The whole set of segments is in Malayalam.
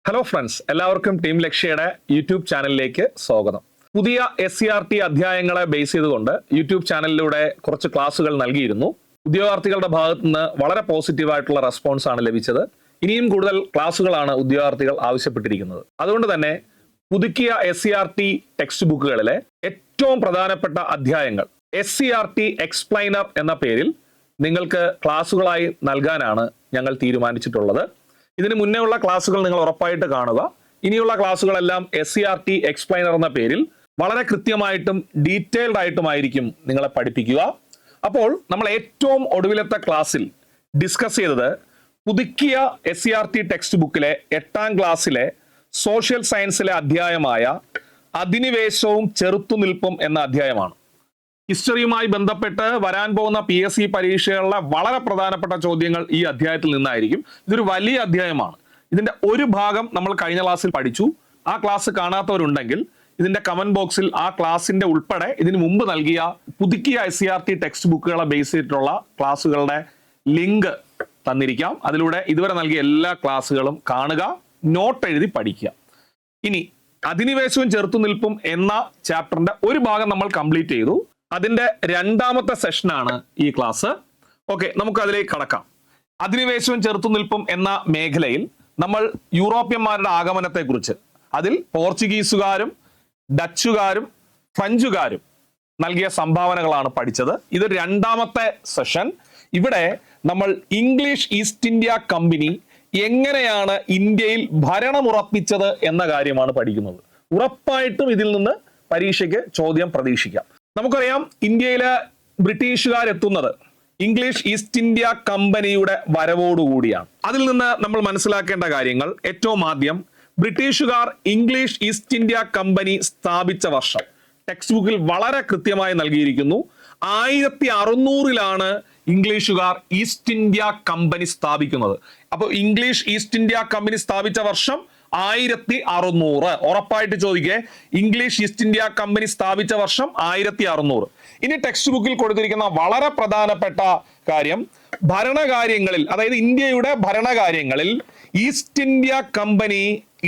ഹലോ ഫ്രണ്ട്സ്, എല്ലാവർക്കും ടീം ലക്ഷ്യയുടെ യൂട്യൂബ് ചാനലിലേക്ക് സ്വാഗതം. പുതിയ SCRT അധ്യായങ്ങളെ ബേസ് ചെയ്തുകൊണ്ട് യൂട്യൂബ് ചാനലിലൂടെ കുറച്ച് ക്ലാസുകൾ നൽകിയിരുന്നു. ഉദ്യോഗാർത്ഥികളുടെ ഭാഗത്തു നിന്ന് വളരെ പോസിറ്റീവായിട്ടുള്ള റെസ്പോൺസ് ആണ് ലഭിച്ചത്. ഇനിയും കൂടുതൽ ക്ലാസുകളാണ് ഉദ്യോഗാർത്ഥികൾ ആവശ്യപ്പെട്ടിരിക്കുന്നത്. അതുകൊണ്ട് തന്നെ പുതുക്കിയ SCRT ടെക്സ്റ്റ് ബുക്കുകളിലെ ഏറ്റവും പ്രധാനപ്പെട്ട അധ്യായങ്ങൾ SCRT എക്സ്പ്ലൈനർ എന്ന പേരിൽ നിങ്ങൾക്ക് ക്ലാസുകളായി നൽകാനാണ് ഞങ്ങൾ തീരുമാനിച്ചിട്ടുള്ളത്. ഇതിന് മുന്നേ ഉള്ള ക്ലാസുകൾ നിങ്ങൾ ഉറപ്പായിട്ട് കാണുക. ഇനിയുള്ള ക്ലാസുകളെല്ലാം SCRT എക്സ്പ്ലൈനർ എന്ന പേരിൽ വളരെ കൃത്യമായിട്ടും ഡീറ്റെയിൽഡ് ആയിട്ടുമായിരിക്കും നിങ്ങളെ പഠിപ്പിക്കുക. അപ്പോൾ നമ്മൾ ഏറ്റവും ഒടുവിലത്തെ ക്ലാസ്സിൽ ഡിസ്കസ് ചെയ്തത് പുതുക്കിയ SCRT ടെക്സ്റ്റ് ബുക്കിലെ 8ാം ക്ലാസ്സിലെ സോഷ്യൽ സയൻസിലെ അധ്യായമായ അധിനിവേശവും ചെറുത്തുനിൽപ്പും എന്ന അധ്യായമാണ്. ഹിസ്റ്ററിയുമായി ബന്ധപ്പെട്ട് വരാൻ പോകുന്ന PSC പരീക്ഷകളിലെ വളരെ പ്രധാനപ്പെട്ട ചോദ്യങ്ങൾ ഈ അധ്യായത്തിൽ നിന്നായിരിക്കും. ഇതൊരു വലിയ അധ്യായമാണ്. ഇതിന്റെ ഒരു ഭാഗം നമ്മൾ കഴിഞ്ഞ ക്ലാസ്സിൽ പഠിച്ചു. ആ ക്ലാസ് കാണാത്തവരുണ്ടെങ്കിൽ ഇതിന്റെ കമന്റ് ബോക്സിൽ ആ ക്ലാസിന്റെ ഉൾപ്പെടെ ഇതിനു മുമ്പ് നൽകിയ പുതുക്കിയ SCRT ടെക്സ്റ്റ് ബുക്കുകളെ ബേസ് ചെയ്തിട്ടുള്ള ക്ലാസുകളുടെ ലിങ്ക് തന്നിരിക്കാം. അതിലൂടെ ഇതുവരെ നൽകിയ എല്ലാ ക്ലാസ്സുകളും കാണുക, നോട്ട് എഴുതി പഠിക്കുക. ഇനി അധിനിവേശവും ചെറുത്തുനിൽപ്പും എന്ന ചാപ്റ്ററിന്റെ ഒരു ഭാഗം നമ്മൾ കംപ്ലീറ്റ് ചെയ്തു. അതിന്റെ 2ാമത്തെ സെഷനാണ് ഈ ക്ലാസ്. ഓക്കെ, നമുക്ക് അതിലേക്ക് കടക്കാം. അധിനിവേശവും ചെറുത്തുനിൽപ്പും എന്ന മേഖലയിൽ നമ്മൾ യൂറോപ്യന്മാരുടെ ആഗമനത്തെക്കുറിച്ച്, അതിൽ പോർച്ചുഗീസുകാരും ഡച്ചുകാരും ഫ്രഞ്ചുകാരും നൽകിയ സംഭാവനകളാണ് പഠിച്ചത്. ഇത് 2ാമത്തെ സെഷൻ. ഇവിടെ നമ്മൾ ഇംഗ്ലീഷ് ഈസ്റ്റ് ഇന്ത്യ കമ്പനി എങ്ങനെയാണ് ഇന്ത്യയിൽ ഭരണമുറപ്പിച്ചത് എന്ന കാര്യമാണ് പഠിക്കുന്നത്. ഉറപ്പായിട്ടും ഇതിൽ നിന്ന് പരീക്ഷയ്ക്ക് ചോദ്യം പ്രതീക്ഷിക്കാം. നമുക്കറിയാം, ഇന്ത്യയിലെ ബ്രിട്ടീഷുകാരെത്തുന്നത് ഇംഗ്ലീഷ് ഈസ്റ്റ് ഇന്ത്യ കമ്പനിയുടെ വരവോടുകൂടിയാണ്. അതിൽ നിന്ന് നമ്മൾ മനസ്സിലാക്കേണ്ട കാര്യങ്ങൾ, ഏറ്റവും ആദ്യം ബ്രിട്ടീഷുകാർ ഇംഗ്ലീഷ് ഈസ്റ്റ് ഇന്ത്യ കമ്പനി സ്ഥാപിച്ച വർഷം ടെക്സ്റ്റ് ബുക്കിൽ വളരെ കൃത്യമായി നൽകിയിരിക്കുന്നു. 1600 ഇംഗ്ലീഷുകാർ ഈസ്റ്റ് ഇന്ത്യ കമ്പനി സ്ഥാപിക്കുന്നത്. അപ്പോൾ ഇംഗ്ലീഷ് ഈസ്റ്റ് ഇന്ത്യ കമ്പനി സ്ഥാപിച്ച വർഷം 1600. ഉറപ്പായിട്ട് ചോദിക്കേ, ഇംഗ്ലീഷ് ഈസ്റ്റ് ഇന്ത്യ കമ്പനി സ്ഥാപിച്ച വർഷം 1600. ഇനി ടെക്സ്റ്റ് ബുക്കിൽ കൊടുത്തിരിക്കുന്ന വളരെ പ്രധാനപ്പെട്ട കാര്യം, ഭരണകാര്യങ്ങളിൽ, അതായത് ഇന്ത്യയുടെ ഭരണകാര്യങ്ങളിൽ ഈസ്റ്റ് ഇന്ത്യ കമ്പനി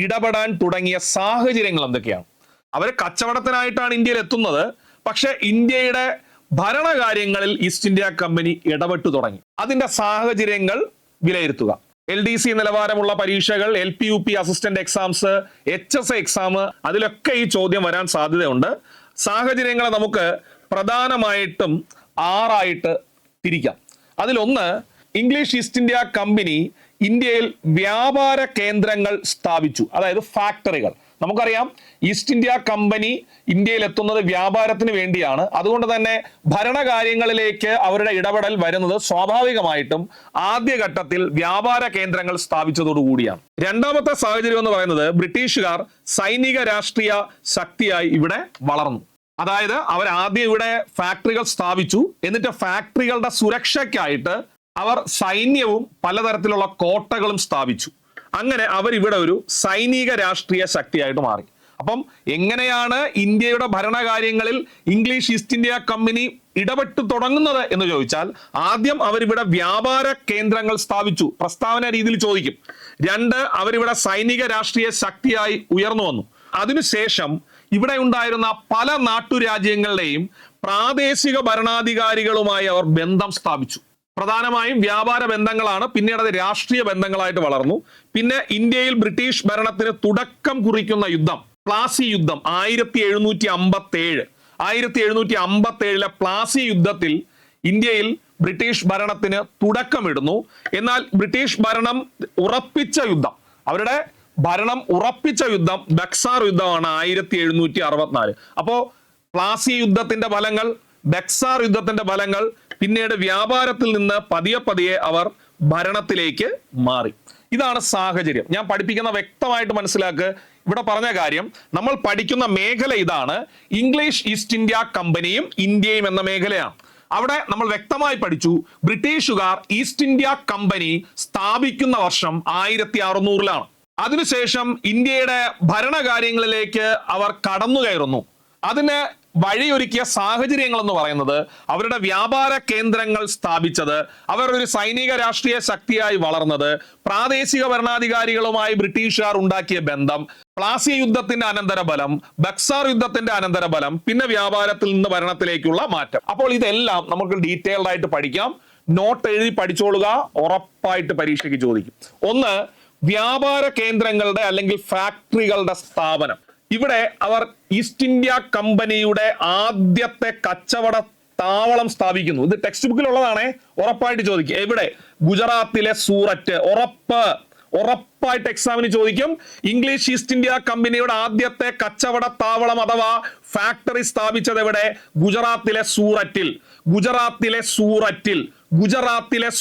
ഇടപെടാൻ തുടങ്ങിയ സാഹചര്യങ്ങൾ എന്തൊക്കെയാണ്? അവർ കച്ചവടത്തിനായിട്ടാണ് ഇന്ത്യയിൽ എത്തുന്നത്, പക്ഷെ ഇന്ത്യയുടെ ഭരണകാര്യങ്ങളിൽ ഈസ്റ്റ് ഇന്ത്യ കമ്പനി ഇടപെട്ടു തുടങ്ങി. അതിന്റെ സാഹചര്യങ്ങൾ വിലയിരുത്തുക. LDC നിലവാരമുള്ള പരീക്ഷകൾ, LP UP assistant exams, HSI exam, അതിലൊക്കെ ഈ ചോദ്യം വരാൻ സാധ്യതയുണ്ട്. സാഹചര്യങ്ങളെ നമുക്ക് പ്രധാനമായിട്ടും 6 തിരിക്കാം. അതിലൊന്ന്, ഇംഗ്ലീഷ് ഈസ്റ്റ് ഇന്ത്യ കമ്പനി ഇന്ത്യയിൽ വ്യാപാര കേന്ദ്രങ്ങൾ സ്ഥാപിച്ചു, അതായത് ഫാക്ടറികൾ. നമുക്കറിയാം, ഈസ്റ്റ് ഇന്ത്യ കമ്പനി ഇന്ത്യയിൽ എത്തുന്നത് വ്യാപാരത്തിന് വേണ്ടിയാണ്. അതുകൊണ്ട് തന്നെ ഭരണകാര്യങ്ങളിലേക്ക് അവരുടെ ഇടപെടൽ വരുന്നത് സ്വാഭാവികമായിട്ടും ആദ്യഘട്ടത്തിൽ വ്യാപാര കേന്ദ്രങ്ങൾ സ്ഥാപിച്ചതോടുകൂടിയാണ്. 2ാമത്തെ സാഹചര്യം എന്ന് പറയുന്നത്, ബ്രിട്ടീഷുകാർ സൈനിക രാഷ്ട്രീയ ശക്തിയായി ഇവിടെ വളർന്നു. അതായത് അവർ ആദ്യം ഇവിടെ ഫാക്ടറികൾ സ്ഥാപിച്ചു, എന്നിട്ട് ഫാക്ടറികളുടെ സുരക്ഷയ്ക്കായിട്ട് അവർ സൈന്യവും പലതരത്തിലുള്ള കോട്ടകളും സ്ഥാപിച്ചു. അങ്ങനെ അവർ ഇവിടെ ഒരു സൈനിക രാഷ്ട്രീയ ശക്തിയായിട്ട് മാറി. അപ്പം എങ്ങനെയാണ് ഇന്ത്യയുടെ ഭരണകാര്യങ്ങളിൽ ഇംഗ്ലീഷ് ഈസ്റ്റ് ഇന്ത്യ കമ്പനി ഇടപെട്ടു തുടങ്ങുന്നത് എന്ന് ചോദിച്ചാൽ, ആദ്യം അവരിവിടെ വ്യാപാര കേന്ദ്രങ്ങൾ സ്ഥാപിച്ചു, പ്രസ്താവന രീതിയിൽ ചോദിക്കും. 2, അവരിവിടെ സൈനിക രാഷ്ട്രീയ ശക്തിയായി ഉയർന്നു വന്നു. അതിനുശേഷം ഇവിടെ ഉണ്ടായിരുന്ന പല നാട്ടുരാജ്യങ്ങളുടെയും പ്രാദേശിക ഭരണാധികാരികളുമായി അവർ ബന്ധം സ്ഥാപിച്ചു. പ്രധാനമായും വ്യാപാര ബന്ധങ്ങളാണ്, പിന്നീട് അത് രാഷ്ട്രീയ ബന്ധങ്ങളായിട്ട് വളർന്നു. പിന്നെ ഇന്ത്യയിൽ ബ്രിട്ടീഷ് ഭരണത്തിന് തുടക്കം കുറിക്കുന്ന യുദ്ധം, പ്ലാസി യുദ്ധം 1757. 1757 പ്ലാസി യുദ്ധത്തിൽ ഇന്ത്യയിൽ ബ്രിട്ടീഷ് ഭരണത്തിന് തുടക്കമിടുന്നു. എന്നാൽ ബ്രിട്ടീഷ് ഭരണം ഉറപ്പിച്ച യുദ്ധം, അവരുടെ ഭരണം ഉറപ്പിച്ച യുദ്ധം ബക്സാർ യുദ്ധമാണ് 1764. അപ്പോ പ്ലാസി യുദ്ധത്തിന്റെ ഫലങ്ങൾ, ബക്സാർ യുദ്ധത്തിന്റെ ഫലങ്ങൾ, പിന്നീട് വ്യാപാരത്തിൽ നിന്ന് പതിയെ അവർ ഭരണത്തിലേക്ക് മാറി. ഇതാണ് സാഹചര്യം. ഞാൻ പഠിപ്പിക്കുന്ന വ്യക്തമായിട്ട് മനസ്സിലാക്കുക. ഇവിടെ പറഞ്ഞ കാര്യം, നമ്മൾ പഠിക്കുന്ന മേഖല ഇതാണ്. ഇംഗ്ലീഷ് ഈസ്റ്റ് ഇന്ത്യ കമ്പനിയും ഇന്ത്യയും എന്ന മേഖലയാണ്. അവിടെ നമ്മൾ വ്യക്തമായി പഠിച്ചു, ബ്രിട്ടീഷുകാർ ഈസ്റ്റ് ഇന്ത്യ കമ്പനി സ്ഥാപിക്കുന്ന വർഷം 1600. അതിനുശേഷം ഇന്ത്യയുടെ ഭരണകാര്യങ്ങളിലേക്ക് അവർ കടന്നു കയറുന്നു. അതിന് വഴിയൊരുക്കിയ സാഹചര്യങ്ങൾ എന്ന് പറയുന്നത് അവരുടെ വ്യാപാര കേന്ദ്രങ്ങൾ സ്ഥാപിച്ചത്, അവർ ഒരു സൈനിക രാഷ്ട്രീയ ശക്തിയായി വളർന്നത്, പ്രാദേശിക ഭരണാധികാരികളുമായി ബ്രിട്ടീഷുകാർ ഉണ്ടാക്കിയ ബന്ധം, പ്ലാസി യുദ്ധത്തിന്റെ അനന്തരഫലം, ബക്സാർ യുദ്ധത്തിന്റെ അനന്തരഫലം, പിന്നെ വ്യാപാരത്തിൽ നിന്ന് ഭരണത്തിലേക്കുള്ള മാറ്റം. അപ്പോൾ ഇതെല്ലാം നമുക്ക് ഡീറ്റെയിൽഡ് ആയിട്ട് പഠിക്കാം. നോട്ട് എഴുതി പഠിച്ചോളുക, ഉറപ്പായിട്ട് പരീക്ഷയ്ക്ക് ചോദിക്കും. ഒന്ന്, വ്യാപാര കേന്ദ്രങ്ങളുടെ അല്ലെങ്കിൽ ഫാക്ടറികളുടെ സ്ഥാപനം. ഇവിടെ അവർ ഈസ്റ്റ് ഇന്ത്യ കമ്പനിയുടെ ആദ്യത്തെ കച്ചവട താവളം സ്ഥാപിക്കുന്നു. ഇത് ടെക്സ്റ്റ് ബുക്കിലുള്ളതാണേ, ഉറപ്പായിട്ട് ചോദിക്കും. എവിടെ? ഗുജറാത്തിലെ സൂററ്റ്. ഉറപ്പായിട്ട് എക്സാമിന് ചോദിക്കും. ഇംഗ്ലീഷ് ഈസ്റ്റ് ഇന്ത്യ കമ്പനിയുടെ ആദ്യത്തെ കച്ചവട താവളം അഥവാ ഫാക്ടറി സ്ഥാപിച്ചത് എവിടെ? ഗുജറാത്തിലെ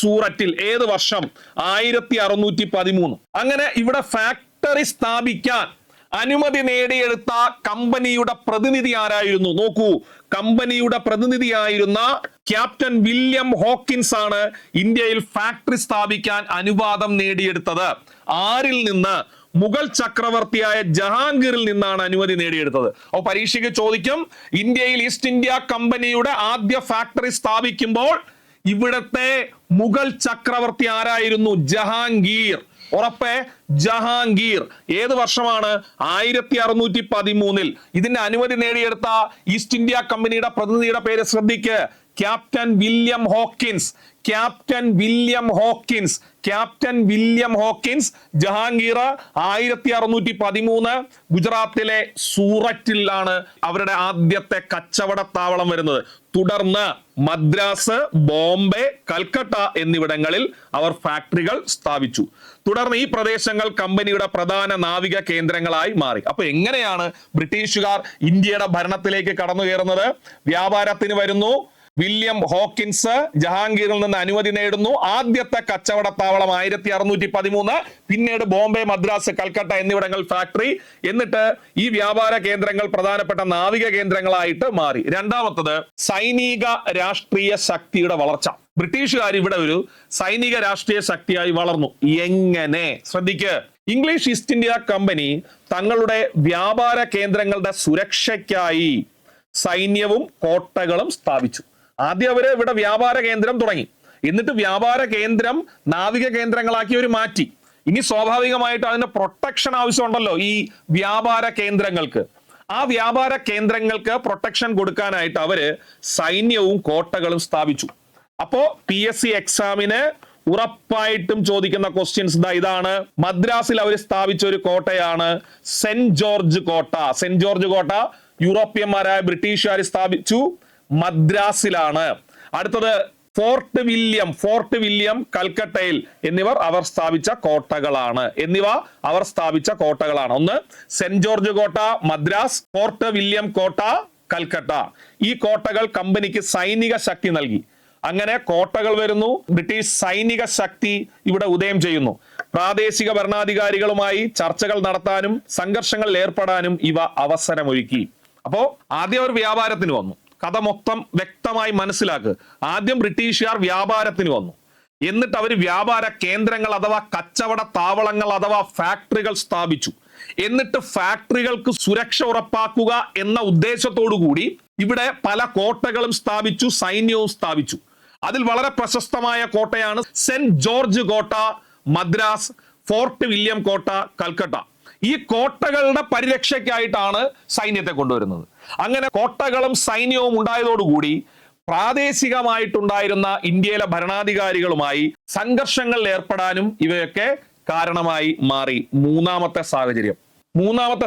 സൂററ്റിൽ. ഏത് വർഷം? 1613. അങ്ങനെ ഇവിടെ ഫാക്ടറി സ്ഥാപിക്കാൻ അനുമതി നേടിയെടുത്ത കമ്പനിയുടെ പ്രതിനിധി ആരായിരുന്നു? നോക്കൂ, കമ്പനിയുടെ പ്രതിനിധിയായിരുന്ന ക്യാപ്റ്റൻ വില്യം ഹോക്കിൻസ് ആണ് ഇന്ത്യയിൽ ഫാക്ടറി സ്ഥാപിക്കാൻ അനുവാദം നേടിയെടുത്തത്. ആരിൽ നിന്ന്? മുഗൾ ചക്രവർത്തിയായ ജഹാംഗീറിൽ നിന്നാണ് അനുമതി നേടിയെടുത്തത്. അപ്പോൾ പരീക്ഷയ്ക്ക് ചോദിക്കും, ഇന്ത്യയിൽ ഈസ്റ്റ് ഇന്ത്യ കമ്പനിയുടെ ആദ്യ ഫാക്ടറി സ്ഥാപിക്കുമ്പോൾ ഇവിടത്തെ മുഗൾ ചക്രവർത്തി ആരായിരുന്നു? ജഹാംഗീർ. ഉറപ്പേ, ജഹാംഗീർ. ഏത് വർഷമാണ്? 1613. ഇതിന്റെ അനുമതി നേടിയെടുത്ത ഈസ്റ്റ് ഇന്ത്യ കമ്പനിയുടെ പ്രതിനിധിയുടെ പേര് ശ്രദ്ധിക്ക്, ക്യാപ്റ്റൻ വില്യം ഹോക്കിൻസ്. ജഹാംഗീർ 1613 ഗുജറാത്തിലെ സൂററ്റിലാണ് അവരുടെ ആദ്യത്തെ കച്ചവട താവളം വരുന്നത്. തുടർന്ന് മദ്രാസ്, ബോംബെ, കൽക്കട്ട എന്നിവിടങ്ങളിൽ അവർ ഫാക്ടറികൾ സ്ഥാപിച്ചു. തുടർന്ന് ഈ പ്രദേശങ്ങൾ കമ്പനിയുടെ പ്രധാന നാവിക കേന്ദ്രങ്ങളായി മാറി. അപ്പൊ എങ്ങനെയാണ് ബ്രിട്ടീഷുകാർ ഇന്ത്യയുടെ ഭരണത്തിലേക്ക് കടന്നു കയറുന്നത്? വ്യാപാരത്തിന് വരുന്നു, വില്യം ഹോക്കിൻസ് ജഹാംഗീറിൽ നിന്ന് അനുമതി നേടുന്നു, ആദ്യത്തെ കച്ചവട താവളം 1613, പിന്നീട് ബോംബെ, മദ്രാസ്, കൽക്കട്ട എന്നിവിടങ്ങൾ ഫാക്ടറി, എന്നിട്ട് ഈ വ്യാപാര കേന്ദ്രങ്ങൾ പ്രധാനപ്പെട്ട നാവിക കേന്ദ്രങ്ങളായിട്ട് മാറി. രണ്ടാമത്തത്, സൈനിക രാഷ്ട്രീയ ശക്തിയുടെ വളർച്ച. ബ്രിട്ടീഷുകാർ ഇവിടെ ഒരു സൈനിക രാഷ്ട്രീയ ശക്തിയായി വളർന്നു. എങ്ങനെ? ശ്രദ്ധിക്ക്. ഇംഗ്ലീഷ് ഈസ്റ്റ് ഇന്ത്യ കമ്പനി തങ്ങളുടെ വ്യാപാര കേന്ദ്രങ്ങളുടെ സുരക്ഷയ്ക്കായി സൈന്യവും കോട്ടകളും സ്ഥാപിച്ചു. ആദ്യം അവര് ഇവിടെ വ്യാപാര കേന്ദ്രം തുടങ്ങി, എന്നിട്ട് വ്യാപാര കേന്ദ്രം നാവിക കേന്ദ്രങ്ങളാക്കി അവർ മാറ്റി. ഇനി സ്വാഭാവികമായിട്ട് അതിന്റെ പ്രൊട്ടക്ഷൻ ആവശ്യമുണ്ടല്ലോ ഈ വ്യാപാര കേന്ദ്രങ്ങൾക്ക്. ആ വ്യാപാര കേന്ദ്രങ്ങൾക്ക് പ്രൊട്ടക്ഷൻ കൊടുക്കാനായിട്ട് അവര് സൈന്യവും കോട്ടകളും സ്ഥാപിച്ചു. അപ്പോ PSC എക്സാമിന് ഉറപ്പായിട്ടും ചോദിക്കുന്ന ക്വസ്റ്റ്യൻസ് ഇതാണ്. മദ്രാസിൽ അവർ സ്ഥാപിച്ച ഒരു കോട്ടയാണ് സെന്റ് ജോർജ് കോട്ട. യൂറോപ്യന്മാരായ ബ്രിട്ടീഷുകാർ സ്ഥാപിച്ചു, മദ്രാസിലാണ്. അടുത്തത് ഫോർട്ട് വില്യം കൽക്കട്ടയിൽ അവർ സ്ഥാപിച്ച കോട്ടകളാണ്. ഒന്ന് സെന്റ് ജോർജ് കോട്ട മദ്രാസ്, ഫോർട്ട് വില്യം കോട്ട കൽക്കട്ട. ഈ കോട്ടകൾ കമ്പനിക്ക് സൈനിക ശക്തി നൽകി. അങ്ങനെ കോട്ടകൾ വരുന്നു, ബ്രിട്ടീഷ് സൈനിക ശക്തി ഇവിടെ ഉദയം ചെയ്യുന്നു. പ്രാദേശിക ഭരണാധികാരികളുമായി ചർച്ചകൾ നടത്താനും സംഘർഷങ്ങളിൽ ഏർപ്പെടാനും ഇവ അവസരമൊരുക്കി. അപ്പോ ആദ്യം അവർ വ്യാപാരത്തിന് വന്നു. കഥ മൊത്തം വ്യക്തമായി മനസ്സിലാക്കുക. ആദ്യം ബ്രിട്ടീഷുകാർ വ്യാപാരത്തിന് വന്നു, എന്നിട്ട് അവർ വ്യാപാര കേന്ദ്രങ്ങൾ അഥവാ കച്ചവട താവളങ്ങൾ അഥവാ ഫാക്ടറികൾ സ്ഥാപിച്ചു. എന്നിട്ട് ഫാക്ടറികൾക്ക് സുരക്ഷ ഉറപ്പാക്കുക എന്ന ഉദ്ദേശത്തോടു കൂടി ഇവിടെ പല കോട്ടകളും സ്ഥാപിച്ചു, സൈന്യവും സ്ഥാപിച്ചു. അതിൽ വളരെ പ്രശസ്തമായ കോട്ടയാണ് സെന്റ് ജോർജ് കോട്ട മദ്രാസ്, ഫോർട്ട് വില്യം കോട്ട കൽക്കട്ട. ഈ കോട്ടകളുടെ പരിരക്ഷയ്ക്കായിട്ടാണ് സൈന്യത്തെ കൊണ്ടുവരുന്നത്. അങ്ങനെ കോട്ടകളും സൈന്യവും ഉണ്ടായതോടുകൂടി പ്രാദേശികമായിട്ടുണ്ടായിരുന്ന ഇന്ത്യയിലെ ഭരണാധികാരികളുമായി സംഘർഷങ്ങളിൽ ഏർപ്പെടാനും ഇവയൊക്കെ കാരണമായി മാറി. മൂന്നാമത്തെ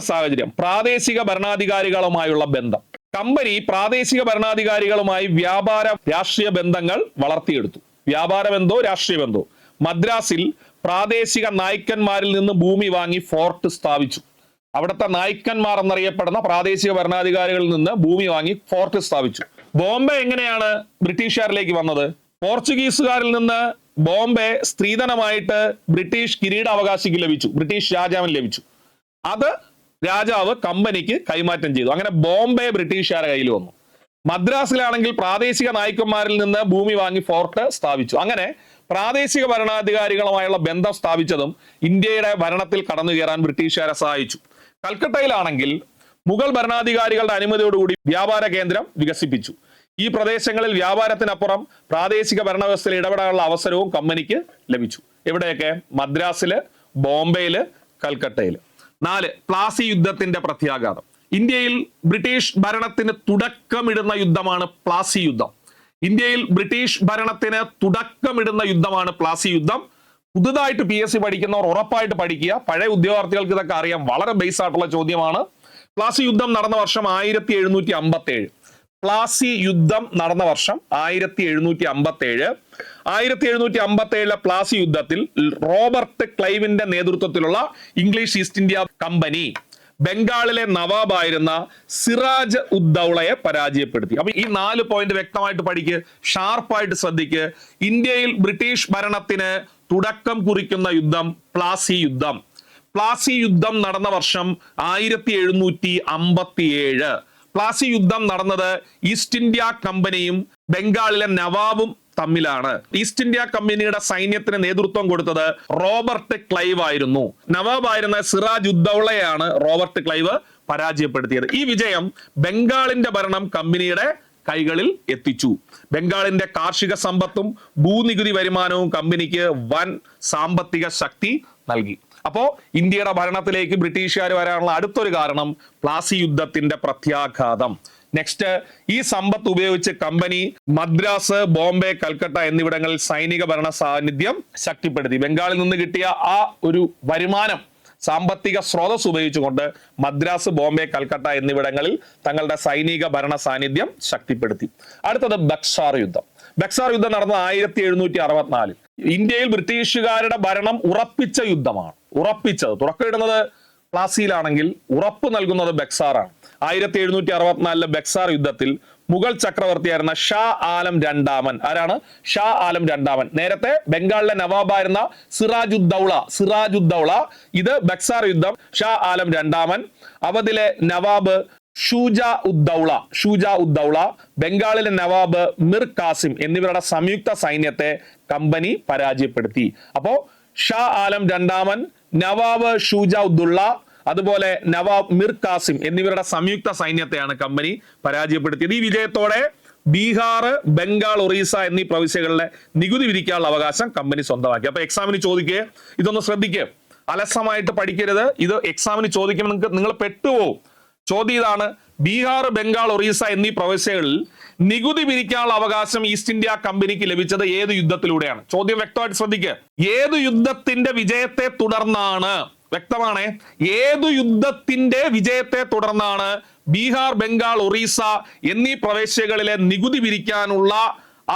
സാഹചര്യം പ്രാദേശിക ഭരണാധികാരികളുമായുള്ള ബന്ധം. കമ്പനി പ്രാദേശിക ഭരണാധികാരികളുമായി വ്യാപാര രാഷ്ട്രീയ ബന്ധങ്ങൾ വളർത്തിയെടുത്തു. വ്യാപാര ബന്ധോ രാഷ്ട്രീയ ബന്ധോ. മദ്രാസിൽ പ്രാദേശിക നായ്ക്കന്മാരിൽ നിന്ന് ഭൂമി വാങ്ങി ഫോർട്ട് സ്ഥാപിച്ചു. അവിടുത്തെ നായ്ക്കന്മാർ എന്നറിയപ്പെടുന്ന പ്രാദേശിക ഭരണാധികാരികളിൽ നിന്ന് ഭൂമി വാങ്ങി ഫോർട്ട് സ്ഥാപിച്ചു. ബോംബെ എങ്ങനെയാണ് ബ്രിട്ടീഷുകാരിലേക്ക് വന്നത്? പോർച്ചുഗീസുകാരിൽ നിന്ന് ബോംബെ സ്ത്രീധനമായിട്ട് ബ്രിട്ടീഷ് കിരീടാവകാശിക്ക് ലഭിച്ചു, ബ്രിട്ടീഷ് രാജാവിന് ലഭിച്ചു. അത് രാജാവ് കമ്പനിക്ക് കൈമാറ്റം ചെയ്തു. അങ്ങനെ ബോംബെ ബ്രിട്ടീഷുകാരുടെ കയ്യിൽ വന്നു. മദ്രാസിലാണെങ്കിൽ പ്രാദേശിക നായ്ക്കന്മാരിൽ നിന്ന് ഭൂമി വാങ്ങി ഫോർട്ട് സ്ഥാപിച്ചു. അങ്ങനെ പ്രാദേശിക ഭരണാധികാരികളുമായുള്ള ബന്ധം സ്ഥാപിച്ചതും ഇന്ത്യയുടെ ഭരണത്തിൽ കടന്നു കയറാൻ ബ്രിട്ടീഷുകാരെ സഹായിച്ചു. കൽക്കട്ടയിലാണെങ്കിൽ മുഗൾ ഭരണാധികാരികളുടെ അനുമതിയോടുകൂടി വ്യാപാര കേന്ദ്രം വികസിപ്പിച്ചു. ഈ പ്രദേശങ്ങളിൽ വ്യാപാരത്തിനപ്പുറം പ്രാദേശിക ഭരണവ്യവസ്ഥയിൽ ഇടപെടാനുള്ള അവസരവും കമ്പനിക്ക് ലഭിച്ചു. എവിടെയൊക്കെ? മദ്രാസില്, ബോംബെയില്, കൽക്കട്ടയില്. 4. പ്ലാസി യുദ്ധത്തിന്റെ പ്രത്യാഘാതം. ഇന്ത്യയിൽ ബ്രിട്ടീഷ് ഭരണത്തിന് തുടക്കമിടുന്ന യുദ്ധമാണ് പ്ലാസി യുദ്ധം. ഇന്ത്യയിൽ ബ്രിട്ടീഷ് ഭരണത്തിന് തുടക്കമിടുന്ന യുദ്ധമാണ് പ്ലാസി യുദ്ധം. പുതുതായിട്ട് PSC പഠിക്കുന്നവർ ഉറപ്പായിട്ട് പഠിക്കുക. പഴയ ഉദ്യോഗാർത്ഥികൾക്ക് ഇതൊക്കെ അറിയാം. വളരെ ബേസ് ആയിട്ടുള്ള ചോദ്യമാണ്. പ്ലാസി യുദ്ധം നടന്ന വർഷം 1757. പ്ലാസി യുദ്ധം നടന്ന വർഷം 1757. 1757 പ്ലാസി യുദ്ധത്തിൽ റോബർട്ട് ക്ലൈവിന്റെ നേതൃത്വത്തിലുള്ള ഇംഗ്ലീഷ് ഈസ്റ്റ് ഇന്ത്യ കമ്പനി ബംഗാളിലെ നവാബായിരുന്ന സിറാജ് ഉദ്ദൗളയെ പരാജയപ്പെടുത്തി. അപ്പൊ ഈ 4 പോയിന്റ് വ്യക്തമായിട്ട് പഠിക്ക്, ഷാർപ്പായിട്ട് ശ്രദ്ധിക്ക്. ഇന്ത്യയിൽ ബ്രിട്ടീഷ് ഭരണത്തിന് തുടക്കം കുറിക്കുന്ന യുദ്ധം പ്ലാസി യുദ്ധം. പ്ലാസി യുദ്ധം നടന്ന വർഷം 1757. പ്ലാസി യുദ്ധം നടന്നത് ഈസ്റ്റ് ഇന്ത്യ കമ്പനിയും ബംഗാളിലെ നവാബും തമ്മിലാണ്. ഈസ്റ്റ് ഇന്ത്യ കമ്പനിയുടെ സൈന്യത്തിന് നേതൃത്വം കൊടുത്തത് റോബർട്ട് ക്ലൈവ് ആയിരുന്നു. നവാബായിരുന്ന സിറാജ് ഉദ്ദൗളയെയാണ് റോബർട്ട് ക്ലൈവ് പരാജയപ്പെടുത്തിയത്. ഈ വിജയം ബംഗാളിന്റെ ഭരണം കമ്പനിയുടെ കൈകളിൽ എത്തിച്ചു. ബംഗാളിന്റെ കാർഷിക സമ്പത്തും ഭൂനികുതി വരുമാനവും കമ്പനിക്ക് വൻ സാമ്പത്തിക ശക്തി നൽകി. അപ്പോ ഇന്ത്യയുടെ ഭരണത്തിലേക്ക് ബ്രിട്ടീഷുകാർ വരാനുള്ള അടുത്തൊരു കാരണം പ്ലാസി യുദ്ധത്തിന്റെ പ്രത്യാഘാതം. നെക്സ്റ്റ്, ഈ സമ്പത്ത് ഉപയോഗിച്ച് കമ്പനി മദ്രാസ്, ബോംബെ, കൽക്കട്ട എന്നിവിടങ്ങളിൽ സൈനിക ഭരണ സാന്നിധ്യം ശക്തിപ്പെടുത്തി. ബംഗാളിൽ നിന്ന് കിട്ടിയ ആ ഒരു വരുമാനം, സാമ്പത്തിക സ്രോതസ് ഉപയോഗിച്ചുകൊണ്ട് മദ്രാസ്, ബോംബെ, കൽക്കട്ട എന്നിവിടങ്ങളിൽ തങ്ങളുടെ സൈനിക ഭരണ സാന്നിധ്യം ശക്തിപ്പെടുത്തി. അടുത്തത് ബക്സാർ യുദ്ധം. ബക്സാർ യുദ്ധം നടന്നത് 1764. ഇന്ത്യയിൽ ബ്രിട്ടീഷുകാരുടെ ഭരണം ഉറപ്പിച്ച യുദ്ധമാണ്. ഉറപ്പിച്ചത്, തുറക്കമിടുന്നത് പ്ലാസിയിലാണെങ്കിൽ ഉറപ്പ് നൽകുന്നത് ബക്സാറാണ്. 1764 ബക്സാർ യുദ്ധത്തിൽ മുഗൾ ചക്രവർത്തിയായിരുന്ന ഷാ ആലം രണ്ടാമൻ, ആരാണ്? ഷാ ആലം രണ്ടാമൻ, നേരത്തെ ബംഗാളിലെ നവാബായിരുന്ന സിറാജുദ്ദൗള, ഇത് ബക്സാർ യുദ്ധം. ഷാ ആലം രണ്ടാമൻ, അവധിലെ നവാബ് ഷൂജാ ഉദ്ദൗള, ബംഗാളിലെ നവാബ് മിർ കാസിം എന്നിവരുടെ സംയുക്ത സൈന്യത്തെ കമ്പനി പരാജയപ്പെടുത്തി. അപ്പോ ഷാ ആലം രണ്ടാമൻ, നവാബ് ഷൂജാ ഉദ്ദൗള, അതുപോലെ നവാബ് മിർ കാസിം എന്നിവരുടെ സംയുക്ത സൈന്യത്തെയാണ് കമ്പനി പരാജയപ്പെടുത്തിയത്. ഈ വിജയത്തോടെ ബീഹാർ, ബംഗാൾ, ഒറീസ എന്നീ പ്രവിശ്യകളിലെ നികുതി വിധിക്കാനുള്ള അവകാശം കമ്പനി സ്വന്തമാക്കി. അപ്പൊ എക്സാമിന് ചോദിക്കുക, ഇതൊന്ന് ശ്രദ്ധിക്കുക, അലസമായിട്ട് പഠിക്കരുത്. ഇത് എക്സാമിന് ചോദിക്കുമ്പോൾ നിങ്ങൾ പെട്ടുപോകും. ചോദ്യം ഇതാണ്: ബീഹാർ, ബംഗാൾ, ഒറീസ എന്നീ പ്രവിശ്യകളിൽ നികുതി പിരിക്കാനുള്ള അവകാശം ഈസ്റ്റ് ഇന്ത്യ കമ്പനിക്ക് ലഭിച്ചത് ഏത് യുദ്ധത്തിലൂടെയാണ്? ചോദ്യം വ്യക്തമായിട്ട് ശ്രദ്ധിക്കുക. ഏത് യുദ്ധത്തിന്റെ വിജയത്തെ തുടർന്നാണ്? വ്യക്തമാണ്. ഏതു യുദ്ധത്തിന്റെ വിജയത്തെ തുടർന്നാണ് ബീഹാർ, ബംഗാൾ, ഒറീസ എന്നീ പ്രവിശ്യകളിലെ നികുതി പിരിക്കാനുള്ള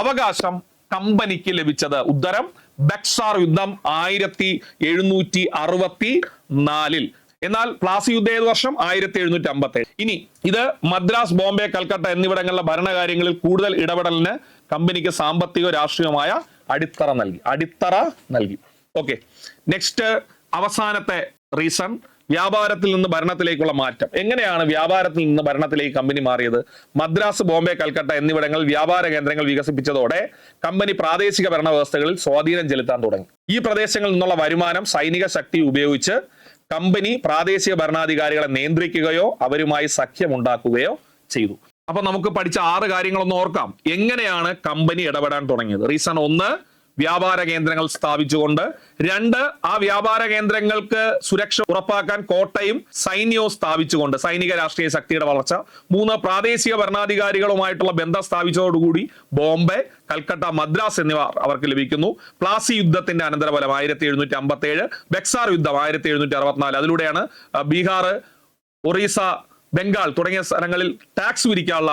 അവകാശം കമ്പനിക്ക് ലഭിച്ചത്? ഉത്തരം ബക്സാർ യുദ്ധം 1764. എന്നാൽ പ്ലാസി യുദ്ധം ഏത് വർഷം? 1757. ഇനി ഇത് മദ്രാസ്, ബോംബെ, കൽക്കട്ട എന്നിവിടങ്ങളിലെ ഭരണകാര്യങ്ങളിൽ കൂടുതൽ ഇടപെടലിന് കമ്പനിക്ക് സാമ്പത്തിക രാഷ്ട്രീയമായ അടിത്തറ നൽകി. ഓക്കെ, നെക്സ്റ്റ്, അവസാനത്തെ റീസൺ, വ്യാപാരത്തിൽ നിന്ന് ഭരണത്തിലേക്കുള്ള മാറ്റം. എങ്ങനെയാണ് വ്യാപാരത്തിൽ നിന്ന് ഭരണത്തിലേക്ക് കമ്പനി മാറിയത്? മദ്രാസ്, ബോംബെ, കൽക്കട്ട എന്നിവിടങ്ങളിൽ വ്യാപാര കേന്ദ്രങ്ങൾ വികസിപ്പിച്ചതോടെ കമ്പനി പ്രാദേശിക ഭരണ വ്യവസ്ഥകളിൽ സ്വാധീനം ചെലുത്താൻ തുടങ്ങി. ഈ പ്രദേശങ്ങളിൽ നിന്നുള്ള വരുമാനം, സൈനിക ശക്തി ഉപയോഗിച്ച് കമ്പനി പ്രാദേശിക ഭരണാധികാരികളെ നിയന്ത്രിക്കുകയോ അവരുമായി സഖ്യമുണ്ടാക്കുകയോ ചെയ്തു. അപ്പൊ നമുക്ക് പഠിച്ച 6 കാര്യങ്ങളൊന്ന് ഓർക്കാം. എങ്ങനെയാണ് കമ്പനി ഇടപെടാൻ തുടങ്ങിയത്? റീസൺ 1, വ്യാപാര കേന്ദ്രങ്ങൾ സ്ഥാപിച്ചുകൊണ്ട്. 2, ആ വ്യാപാര കേന്ദ്രങ്ങൾക്ക് സുരക്ഷ ഉറപ്പാക്കാൻ കോട്ടയും സൈന്യവും സ്ഥാപിച്ചുകൊണ്ട്, സൈനിക രാഷ്ട്രീയ ശക്തിയുടെ വളർച്ച. 3, പ്രാദേശിക ഭരണാധികാരികളുമായിട്ടുള്ള ബന്ധം സ്ഥാപിച്ചതോടുകൂടി ബോംബെ, കൽക്കട്ട, മദ്രാസ് എന്നിവ അവർക്ക് ലഭിക്കുന്നു. പ്ലാസി യുദ്ധത്തിന്റെ അനന്തരഫലം 1757, ബക്സാർ യുദ്ധം 1764. അതിലൂടെയാണ് ബീഹാർ, ഒറീസ, ബംഗാൾ തുടങ്ങിയ സ്ഥലങ്ങളിൽ ടാക്സ് പിരിക്കാനുള്ള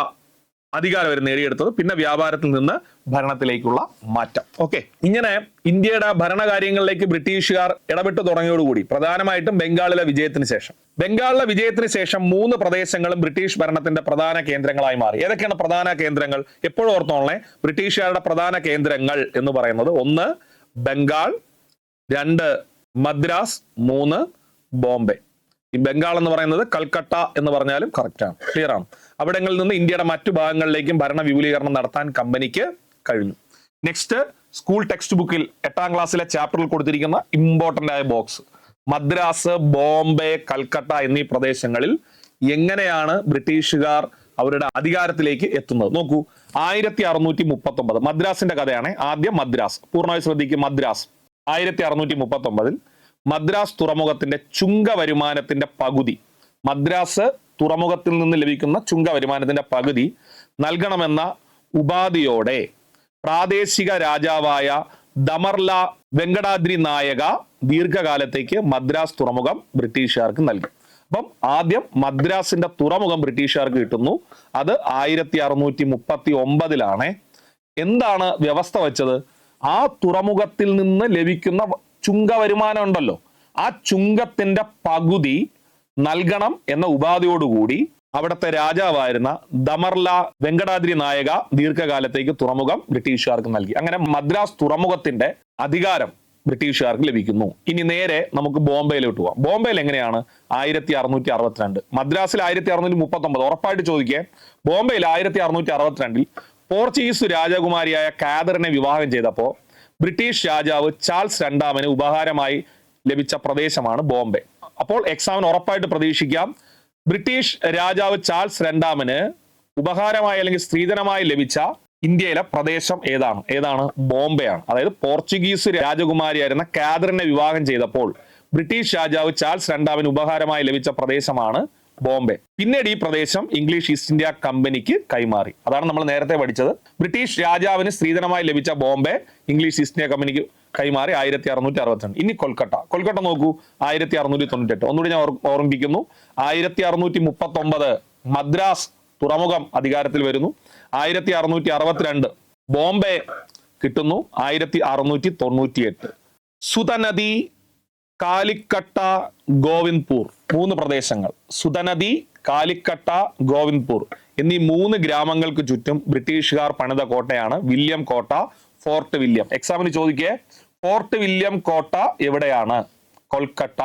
അധികാരം അവർ നേടിയെടുത്തത്. പിന്നെ വ്യാപാരത്തിൽ നിന്ന് ഭരണത്തിലേക്കുള്ള മാറ്റം. ഓക്കെ, ഇങ്ങനെ ഇന്ത്യയുടെ ഭരണകാര്യങ്ങളിലേക്ക് ബ്രിട്ടീഷുകാർ ഇടപെട്ട് തുടങ്ങിയോടുകൂടി, പ്രധാനമായിട്ടും ബംഗാളിലെ വിജയത്തിന് ശേഷം 3 പ്രദേശങ്ങളും ബ്രിട്ടീഷ് ഭരണത്തിന്റെ പ്രധാന കേന്ദ്രങ്ങളായി മാറി. ഏതൊക്കെയാണ് പ്രധാന കേന്ദ്രങ്ങൾ? എപ്പോഴും ഓർത്തോളേ, ബ്രിട്ടീഷുകാരുടെ പ്രധാന കേന്ദ്രങ്ങൾ എന്ന് പറയുന്നത്: 1 ബംഗാൾ, 2 മദ്രാസ്, 3 ബോംബെ. ഈ ബംഗാൾ എന്ന് പറയുന്നത് കൽക്കട്ട എന്ന് പറഞ്ഞാലും കറക്റ്റ് ആണ്, ക്ലിയർ ആണ്. അവിടങ്ങളിൽ നിന്ന് ഇന്ത്യയുടെ മറ്റു ഭാഗങ്ങളിലേക്കും ഭരണ വിപുലീകരണം നടത്താൻ കമ്പനിക്ക് കഴിഞ്ഞു. നെക്സ്റ്റ്, സ്കൂൾ ടെക്സ്റ്റ് ബുക്കിൽ 8ാം ക്ലാസ്സിലെ ചാപ്റ്ററിൽ കൊടുത്തിരിക്കുന്ന ഇമ്പോർട്ടന്റ് ആയ ബോക്സ്: മദ്രാസ്, ബോംബെ, കൽക്കട്ട എന്നീ പ്രദേശങ്ങളിൽ എങ്ങനെയാണ് ബ്രിട്ടീഷുകാർ അവരുടെ അധികാരത്തിലേക്ക് എത്തുന്നത്? നോക്കൂ, 1639 മദ്രാസിന്റെ കഥയാണ്. ആദ്യം മദ്രാസ്, പൂർണ്ണമായി ശ്രദ്ധിക്കും. മദ്രാസ് 1639 മദ്രാസ് തുറമുഖത്തിന്റെ ചുങ്ക വരുമാനത്തിന്റെ പകുതി, മദ്രാസ് തുറമുഖത്തിൽ നിന്ന് ലഭിക്കുന്ന ചുങ്ക വരുമാനത്തിന്റെ പകുതി നൽകണമെന്ന ഉപാധിയോടെ പ്രാദേശിക രാജാവായ ദമർല വെങ്കടാദ്രി നായക ദീർഘകാലത്തേക്ക് മദ്രാസ് തുറമുഖം ബ്രിട്ടീഷുകാർക്ക് നൽകി. അപ്പം ആദ്യം മദ്രാസിന്റെ തുറമുഖം ബ്രിട്ടീഷുകാർക്ക് കിട്ടുന്നു. അത് 1639 എന്താണ് വ്യവസ്ഥ വെച്ചത്? ആ തുറമുഖത്തിൽ നിന്ന് ലഭിക്കുന്ന ചുങ്ക വരുമാനം ഉണ്ടല്ലോ, ആ ചുങ്കത്തിന്റെ പകുതി നൽകണം എന്ന ഉപാധിയോടുകൂടി അവിടുത്തെ രാജാവായിരുന്ന ദമർല വെങ്കടാദ്രി നായക ദീർഘകാലത്തേക്ക് തുറമുഖം ബ്രിട്ടീഷുകാർക്ക് നൽകി. അങ്ങനെ മദ്രാസ് തുറമുഖത്തിന്റെ അധികാരം ബ്രിട്ടീഷുകാർക്ക് ലഭിക്കുന്നു. ഇനി നേരെ നമുക്ക് ബോംബെയിലോട്ട് പോവാം. ബോംബെയിൽ എങ്ങനെയാണ്? 1662. മദ്രാസിൽ 1639, ഉറപ്പായിട്ട് ചോദിക്കേ. ബോംബെയിൽ 1662 പോർച്ചുഗീസ് രാജകുമാരിയായ കാതറിനെ വിവാഹം ചെയ്തപ്പോൾ ബ്രിട്ടീഷ് രാജാവ് ചാൾസ് രണ്ടാമന് ഉപഹാരമായി ലഭിച്ച പ്രദേശമാണ് ബോംബെ. അപ്പോൾ എക്സാമിന് ഉറപ്പായിട്ട് പ്രതീക്ഷിക്കാം, ബ്രിട്ടീഷ് രാജാവ് ചാൾസ് രണ്ടാമന് ഉപഹാരമായി അല്ലെങ്കിൽ സ്ത്രീധനമായി ലഭിച്ച ഇന്ത്യയിലെ പ്രദേശം ഏതാണ്? ബോംബെ ആണ്. അതായത് പോർച്ചുഗീസ് രാജകുമാരിയായിരുന്ന കാതറിനെ വിവാഹം ചെയ്തപ്പോൾ ബ്രിട്ടീഷ് രാജാവ് ചാൾസ് രണ്ടാമന് ഉപഹാരമായി ലഭിച്ച പ്രദേശമാണ് ബോംബെ. പിന്നീട് ഈ പ്രദേശം ഇംഗ്ലീഷ് ഈസ്റ്റ് ഇന്ത്യ കമ്പനിക്ക് കൈമാറി. അതാണ് നമ്മൾ നേരത്തെ പഠിച്ചത്. ബ്രിട്ടീഷ് രാജാവിന് സ്ത്രീധനമായി ലഭിച്ച ബോംബെ ഇംഗ്ലീഷ് ഈസ്റ്റ് ഇന്ത്യ കമ്പനിക്ക് കൈമാറി 1662. ഇനി കൊൽക്കത്ത നോക്കൂ, 1698. ഒന്നുകൂടി ഞാൻ ഓർമ്മിപ്പിക്കുന്നു, 1639 മദ്രാസ് തുറമുഖം അധികാരത്തിൽ വരുന്നു. 1662 ബോംബെ കിട്ടുന്നു. 1698 സുതനദി, കാലിക്കട്ട, ഗോവിന്ദ്പൂർ, 3 പ്രദേശങ്ങൾ. സുതനദി, കാലിക്കട്ട, ഗോവിന്ദ്പൂർ എന്നീ 3 ഗ്രാമങ്ങൾക്ക് ചുറ്റും ബ്രിട്ടീഷുകാർ പണിത കോട്ടയാണ് വില്യം കോട്ട, ഫോർട്ട് വില്യം. എക്സാമിന് ചോദിക്കേ, ഫോർട്ട് വില്യം കോട്ട എവിടെയാണ്? കൊൽക്കത്ത.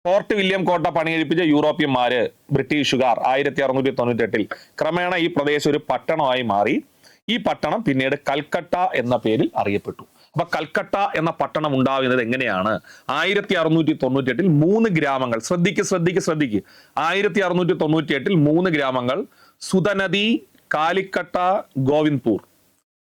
ഫോർട്ട് വില്യം കോട്ട പണികഴിപ്പിച്ച യൂറോപ്യന്മാര് ബ്രിട്ടീഷുകാർ 1698. ക്രമേണ ഈ പ്രദേശം ഒരു പട്ടണമായി മാറി. ഈ പട്ടണം പിന്നീട് കൽക്കട്ട എന്ന പേരിൽ അറിയപ്പെട്ടു. അപ്പൊ കൽക്കട്ട എന്ന പട്ടണം ഉണ്ടാവുന്നത് എങ്ങനെയാണ്? 1698 3 ഗ്രാമങ്ങൾ. ശ്രദ്ധിക്ക്. 1698 3 ഗ്രാമങ്ങൾ: സുതനദി, കാലിക്കട്ട, ഗോവിന്ദ്പൂർ.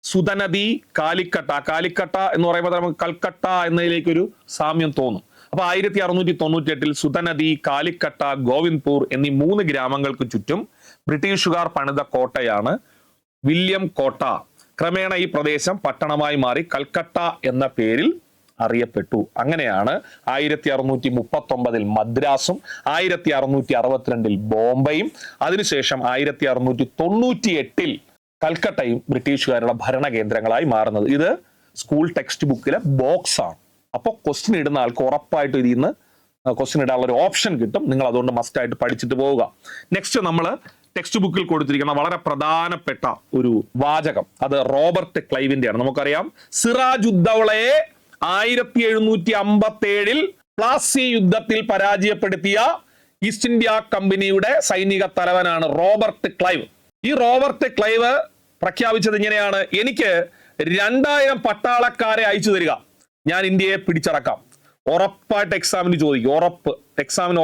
സുതനദി, കാലിക്കട്ട എന്ന് പറയുമ്പോൾ നമുക്ക് കൽക്കട്ട എന്നതിലേക്ക് ഒരു സാമ്യം തോന്നും. അപ്പൊ 1698 സുതനദി, കാലിക്കട്ട, ഗോവിന്ദ്പൂർ എന്നീ 3 ഗ്രാമങ്ങൾക്ക് ചുറ്റും ബ്രിട്ടീഷുകാർ പണിത കോട്ടയാണ് വില്യം കോട്ട. ക്രമേണ ഈ പ്രദേശം പട്ടണമായി മാറി കൽക്കട്ട എന്ന പേരിൽ അറിയപ്പെട്ടു. അങ്ങനെയാണ് 1639 മദ്രാസും 1662 ബോംബെയും അതിനുശേഷം 1698 കൽക്കട്ടയും ബ്രിട്ടീഷുകാരുടെ ഭരണകേന്ദ്രങ്ങളായി മാറുന്നത്. ഇത് സ്കൂൾ ടെക്സ്റ്റ് ബുക്കിലെ ബോക്സ് ആണ്. അപ്പോൾ ക്വസ്റ്റ്യൻ ഇടുന്ന ആൾക്ക് ഉറപ്പായിട്ട് ഇതിൽ നിന്ന് ക്വസ്റ്റ്യൻ ഇടാനുള്ള ഒരു ഓപ്ഷൻ കിട്ടും. നിങ്ങൾ അതുകൊണ്ട് മസ്റ്റ് ആയിട്ട് പഠിച്ചിട്ട് പോവുക. നെക്സ്റ്റ് നമ്മൾ ടെക്സ്റ്റ് ബുക്കിൽ കൊടുത്തിരിക്കുന്ന വളരെ പ്രധാനപ്പെട്ട ഒരു വാചകം, അത് റോബർട്ട് ക്ലൈവിന്റെയാണ്. നമുക്കറിയാം, സിറാജുദ്ദൗളയെ 1757 പ്ലാസി യുദ്ധത്തിൽ പരാജയപ്പെടുത്തിയ ഈസ്റ്റ് ഇന്ത്യ കമ്പനിയുടെ സൈനിക തലവനാണ് റോബർട്ട് ക്ലൈവ്. ഈ റോബർട്ട് ക്ലൈവ് പ്രഖ്യാപിച്ചത് ഇങ്ങനെയാണ്: എനിക്ക് 2000 പട്ടാളക്കാരെ അയച്ചു തരിക, ഞാൻ ഇന്ത്യയെ പിടിച്ചടക്കാം. ഉറപ്പായിട്ട് എക്സാമിന് ചോദിക്കും.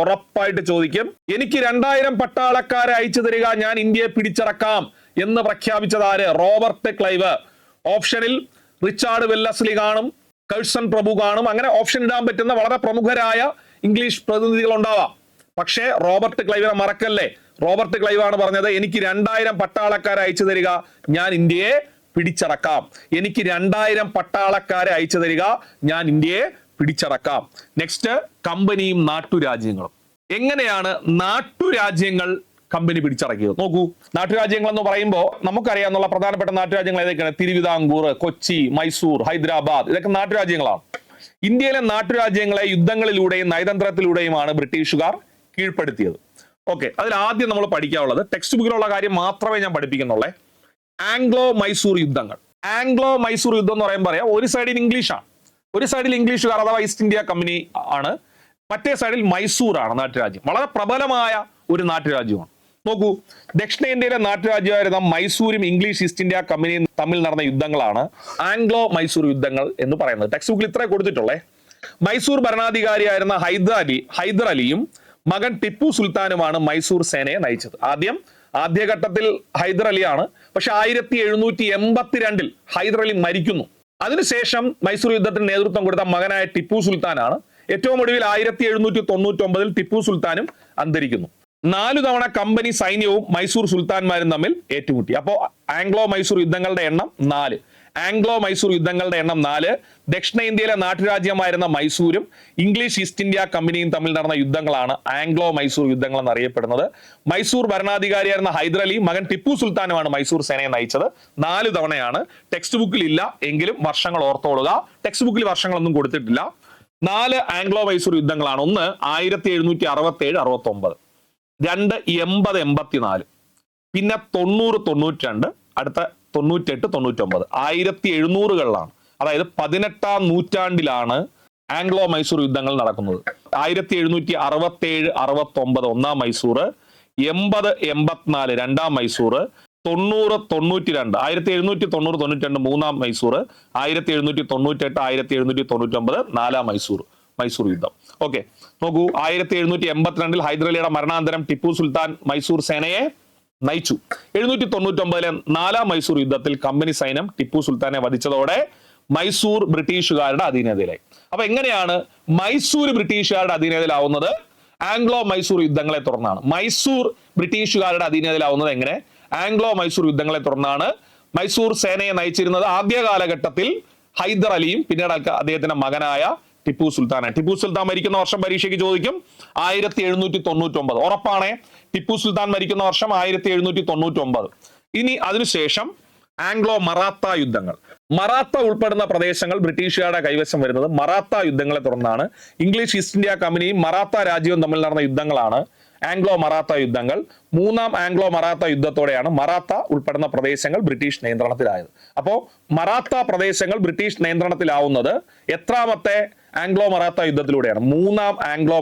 ഉറപ്പായിട്ട് ചോദിക്കും. എനിക്ക് 2000 പട്ടാളക്കാരെ അയച്ചു തരിക, ഞാൻ ഇന്ത്യയെ പിടിച്ചടക്കാം എന്ന് പ്രഖ്യാപിച്ചത് ആര്? Robert Clive. ഓപ്ഷനിൽ റിച്ചാർഡ് വെല്ലസ്ലി കാണും, കഴ്സൺ പ്രഭു കാണും. അങ്ങനെ ഓപ്ഷൻ ഇടാൻ പറ്റുന്ന വളരെ പ്രമുഖരായ ഇംഗ്ലീഷ് പ്രതിനിധികൾ ഉണ്ടാവാം. പക്ഷേ റോബർട്ട് ക്ലൈവിനെ മറക്കല്ലേ. റോബർട്ട് ക്ലൈവ് ആണ് പറഞ്ഞത്, എനിക്ക് 2000 പട്ടാളക്കാരെ അയച്ചു തരിക, ഞാൻ ഇന്ത്യയെ പിടിച്ചടക്കാം. എനിക്ക് 2000 പട്ടാളക്കാരെ അയച്ചു തരിക, ഞാൻ ഇന്ത്യയെ പിടിച്ചടക്കാം. നെക്സ്റ്റ്, കമ്പനിയും നാട്ടുരാജ്യങ്ങളും. എങ്ങനെയാണ് നാട്ടുരാജ്യങ്ങൾ കമ്പനി പിടിച്ചടക്കിയത്? നോക്കൂ, നാട്ടുരാജ്യങ്ങൾ എന്ന് പറയുമ്പോൾ നമുക്കറിയാവുന്ന പ്രധാനപ്പെട്ട നാട്ടുരാജ്യങ്ങൾ ഏതൊക്കെയാണ്? തിരുവിതാംകൂർ, കൊച്ചി, മൈസൂർ, ഹൈദരാബാദ്, ഇതൊക്കെ നാട്ടുരാജ്യങ്ങളാണ്. ഇന്ത്യയിലെ നാട്ടുരാജ്യങ്ങളെ യുദ്ധങ്ങളിലൂടെയും നയതന്ത്രത്തിലൂടെയുമാണ് ബ്രിട്ടീഷുകാർ കീഴ്പ്പെടുത്തിയത്. ഓക്കെ, അതിൽ ആദ്യം നമ്മൾ പഠിക്കാനുള്ളത്, ടെക്സ്റ്റ് ബുക്കിലുള്ള കാര്യം മാത്രമേ ഞാൻ പഠിപ്പിക്കുന്നുള്ളേ, ആംഗ്ലോ മൈസൂർ യുദ്ധങ്ങൾ. ആംഗ്ലോ മൈസൂർ യുദ്ധം എന്ന് പറയുമ്പോൾ പറയാം, ഒരു സൈഡിൽ ഇംഗ്ലീഷാണ്, ഒരു സൈഡിൽ ഇംഗ്ലീഷുകാർ അഥവാ ഈസ്റ്റ് ഇന്ത്യ കമ്പനി ആണ്, മറ്റേ സൈഡിൽ മൈസൂർ ആണ് നാട്ടുരാജ്യം. വളരെ പ്രബലമായ ഒരു നാട്ടുരാജ്യമാണ്. നോക്കൂ, ദക്ഷിണേന്ത്യയിലെ നാട്ടുരാജ്യമായിരുന്ന മൈസൂരും ഇംഗ്ലീഷ് ഈസ്റ്റ് ഇന്ത്യ കമ്പനിയും തമ്മിൽ നടന്ന യുദ്ധങ്ങളാണ് ആംഗ്ലോ മൈസൂർ യുദ്ധങ്ങൾ എന്ന് പറയുന്നത്. ടെക്സ്റ്റ് ബുക്കിൽ ഇത്രേ കൊടുത്തിട്ടുള്ളേ. മൈസൂർ ഭരണാധികാരിയായിരുന്ന ഹൈദർ അലിയും മകൻ ടിപ്പു സുൽത്താനുമാണ് മൈസൂർ സേനയെ നയിച്ചത്. ആദ്യഘട്ടത്തിൽ ഹൈദർ അലിയാണ്. പക്ഷെ 1782 ഹൈദർ അലി മരിക്കുന്നു. അതിനുശേഷം മൈസൂർ യുദ്ധത്തിന് നേതൃത്വം കൊടുത്ത മകനായ ടിപ്പു സുൽത്താനാണ്. ഏറ്റവും ഒടുവിൽ 1799 ടിപ്പു സുൽത്താനും അന്തരിക്കുന്നു. 4 തവണ കമ്പനി സൈന്യവും മൈസൂർ സുൽത്താൻമാരും തമ്മിൽ ഏറ്റുമുട്ടി. അപ്പോൾ ആംഗ്ലോ മൈസൂർ യുദ്ധങ്ങളുടെ എണ്ണം 4. ദക്ഷിണേന്ത്യയിലെ നാട്ടുരാജ്യമായിരുന്ന മൈസൂരും ഇംഗ്ലീഷ് ഈസ്റ്റ് ഇന്ത്യ കമ്പനിയും തമ്മിൽ നടന്ന യുദ്ധങ്ങളാണ് ആംഗ്ലോ മൈസൂർ യുദ്ധങ്ങൾ എന്നറിയപ്പെടുന്നത്. മൈസൂർ ഭരണാധികാരിയായിരുന്ന ഹൈദർ അലി മകൻ ടിപ്പു സുൽത്താനുമാണ് മൈസൂർ സേനയെ നയിച്ചത്. 4 തവണയാണ്. ടെക്സ്റ്റ് ബുക്കിൽ ഇല്ല, എങ്കിലും വർഷങ്ങൾ ഓർത്തോളുക. ടെക്സ്റ്റ് ബുക്കിൽ വർഷങ്ങളൊന്നും കൊടുത്തിട്ടില്ല. 4 ആംഗ്ലോ മൈസൂർ യുദ്ധങ്ങളാണ്. ഒന്ന് 1767-69, 2 80-84, പിന്നെ 90-92, അടുത്ത 98-99. 1700-കളിലാണ്, അതായത് 18-ാം നൂറ്റാണ്ടിലാണ് ആംഗ്ലോ മൈസൂർ യുദ്ധങ്ങൾ നടക്കുന്നത്. 1767-69 ഒന്നാം മൈസൂർ, 80-84 രണ്ടാം മൈസൂർ, 90-92 1790-92 മൂന്നാം മൈസൂർ, 1798-1799 നാലാം മൈസൂർ യുദ്ധം. ഓക്കെ, നോക്കൂ. 1782 ഹൈദർ അലിയുടെ മരണാനന്തരം ടിപ്പു സുൽത്താൻ മൈസൂർ സേനയെ നയിച്ചു. 799 നാലാം മൈസൂർ യുദ്ധത്തിൽ കമ്പനി സൈന്യം ടിപ്പു സുൽത്താനെ വധിച്ചതോടെ മൈസൂർ ബ്രിട്ടീഷുകാരുടെ അധീനതയിലായി. അപ്പൊ എങ്ങനെയാണ് മൈസൂർ ബ്രിട്ടീഷുകാരുടെ അധീനതയിലാവുന്നത്? ആംഗ്ലോ മൈസൂർ യുദ്ധങ്ങളെ തുടർന്നാണ്. മൈസൂർ ബ്രിട്ടീഷുകാരുടെ അധീനതയിലാവുന്നത് എങ്ങനെ? ആംഗ്ലോ മൈസൂർ യുദ്ധങ്ങളെ തുടർന്നാണ്. മൈസൂർ സേനയെ നയിച്ചിരുന്നത് ആദ്യ കാലഘട്ടത്തിൽ ഹൈദർ അലിയും പിന്നീട് അദ്ദേഹത്തിന്റെ മകനായ ടിപ്പു സുൽത്താനാണ്. ടിപ്പു സുൽത്താൻ മരിക്കുന്ന വർഷം പരീക്ഷയ്ക്ക് ചോദിക്കും. 1799 ഉറപ്പാണേ. ടിപ്പു സുൽത്താൻ മരിക്കുന്ന വർഷം 1799. ഇനി അതിനുശേഷം ആംഗ്ലോ മറാത്ത യുദ്ധങ്ങൾ. മറാത്ത ഉൾപ്പെടുന്ന പ്രദേശങ്ങൾ ബ്രിട്ടീഷുകാരുടെ കൈവശം വരുന്നത് മറാത്ത യുദ്ധങ്ങളെ തുടർന്നാണ്. ഇംഗ്ലീഷ് ഈസ്റ്റ് ഇന്ത്യ കമ്പനിയും മറാത്ത രാജ്യവും തമ്മിൽ നടന്ന യുദ്ധങ്ങളാണ് ആംഗ്ലോ മറാത്ത യുദ്ധങ്ങൾ. മൂന്നാം ആംഗ്ലോ മറാത്ത യുദ്ധത്തോടെയാണ് മറാത്ത ഉൾപ്പെടുന്ന പ്രദേശങ്ങൾ ബ്രിട്ടീഷ് നിയന്ത്രണത്തിലായത്. അപ്പോൾ മറാത്ത പ്രദേശങ്ങൾ ബ്രിട്ടീഷ് നിയന്ത്രണത്തിലാവുന്നത് എത്രാമത്തെ ആംഗ്ലോ മറാത്ത യുദ്ധത്തിലൂടെയാണ്? മൂന്നാം ആംഗ്ലോ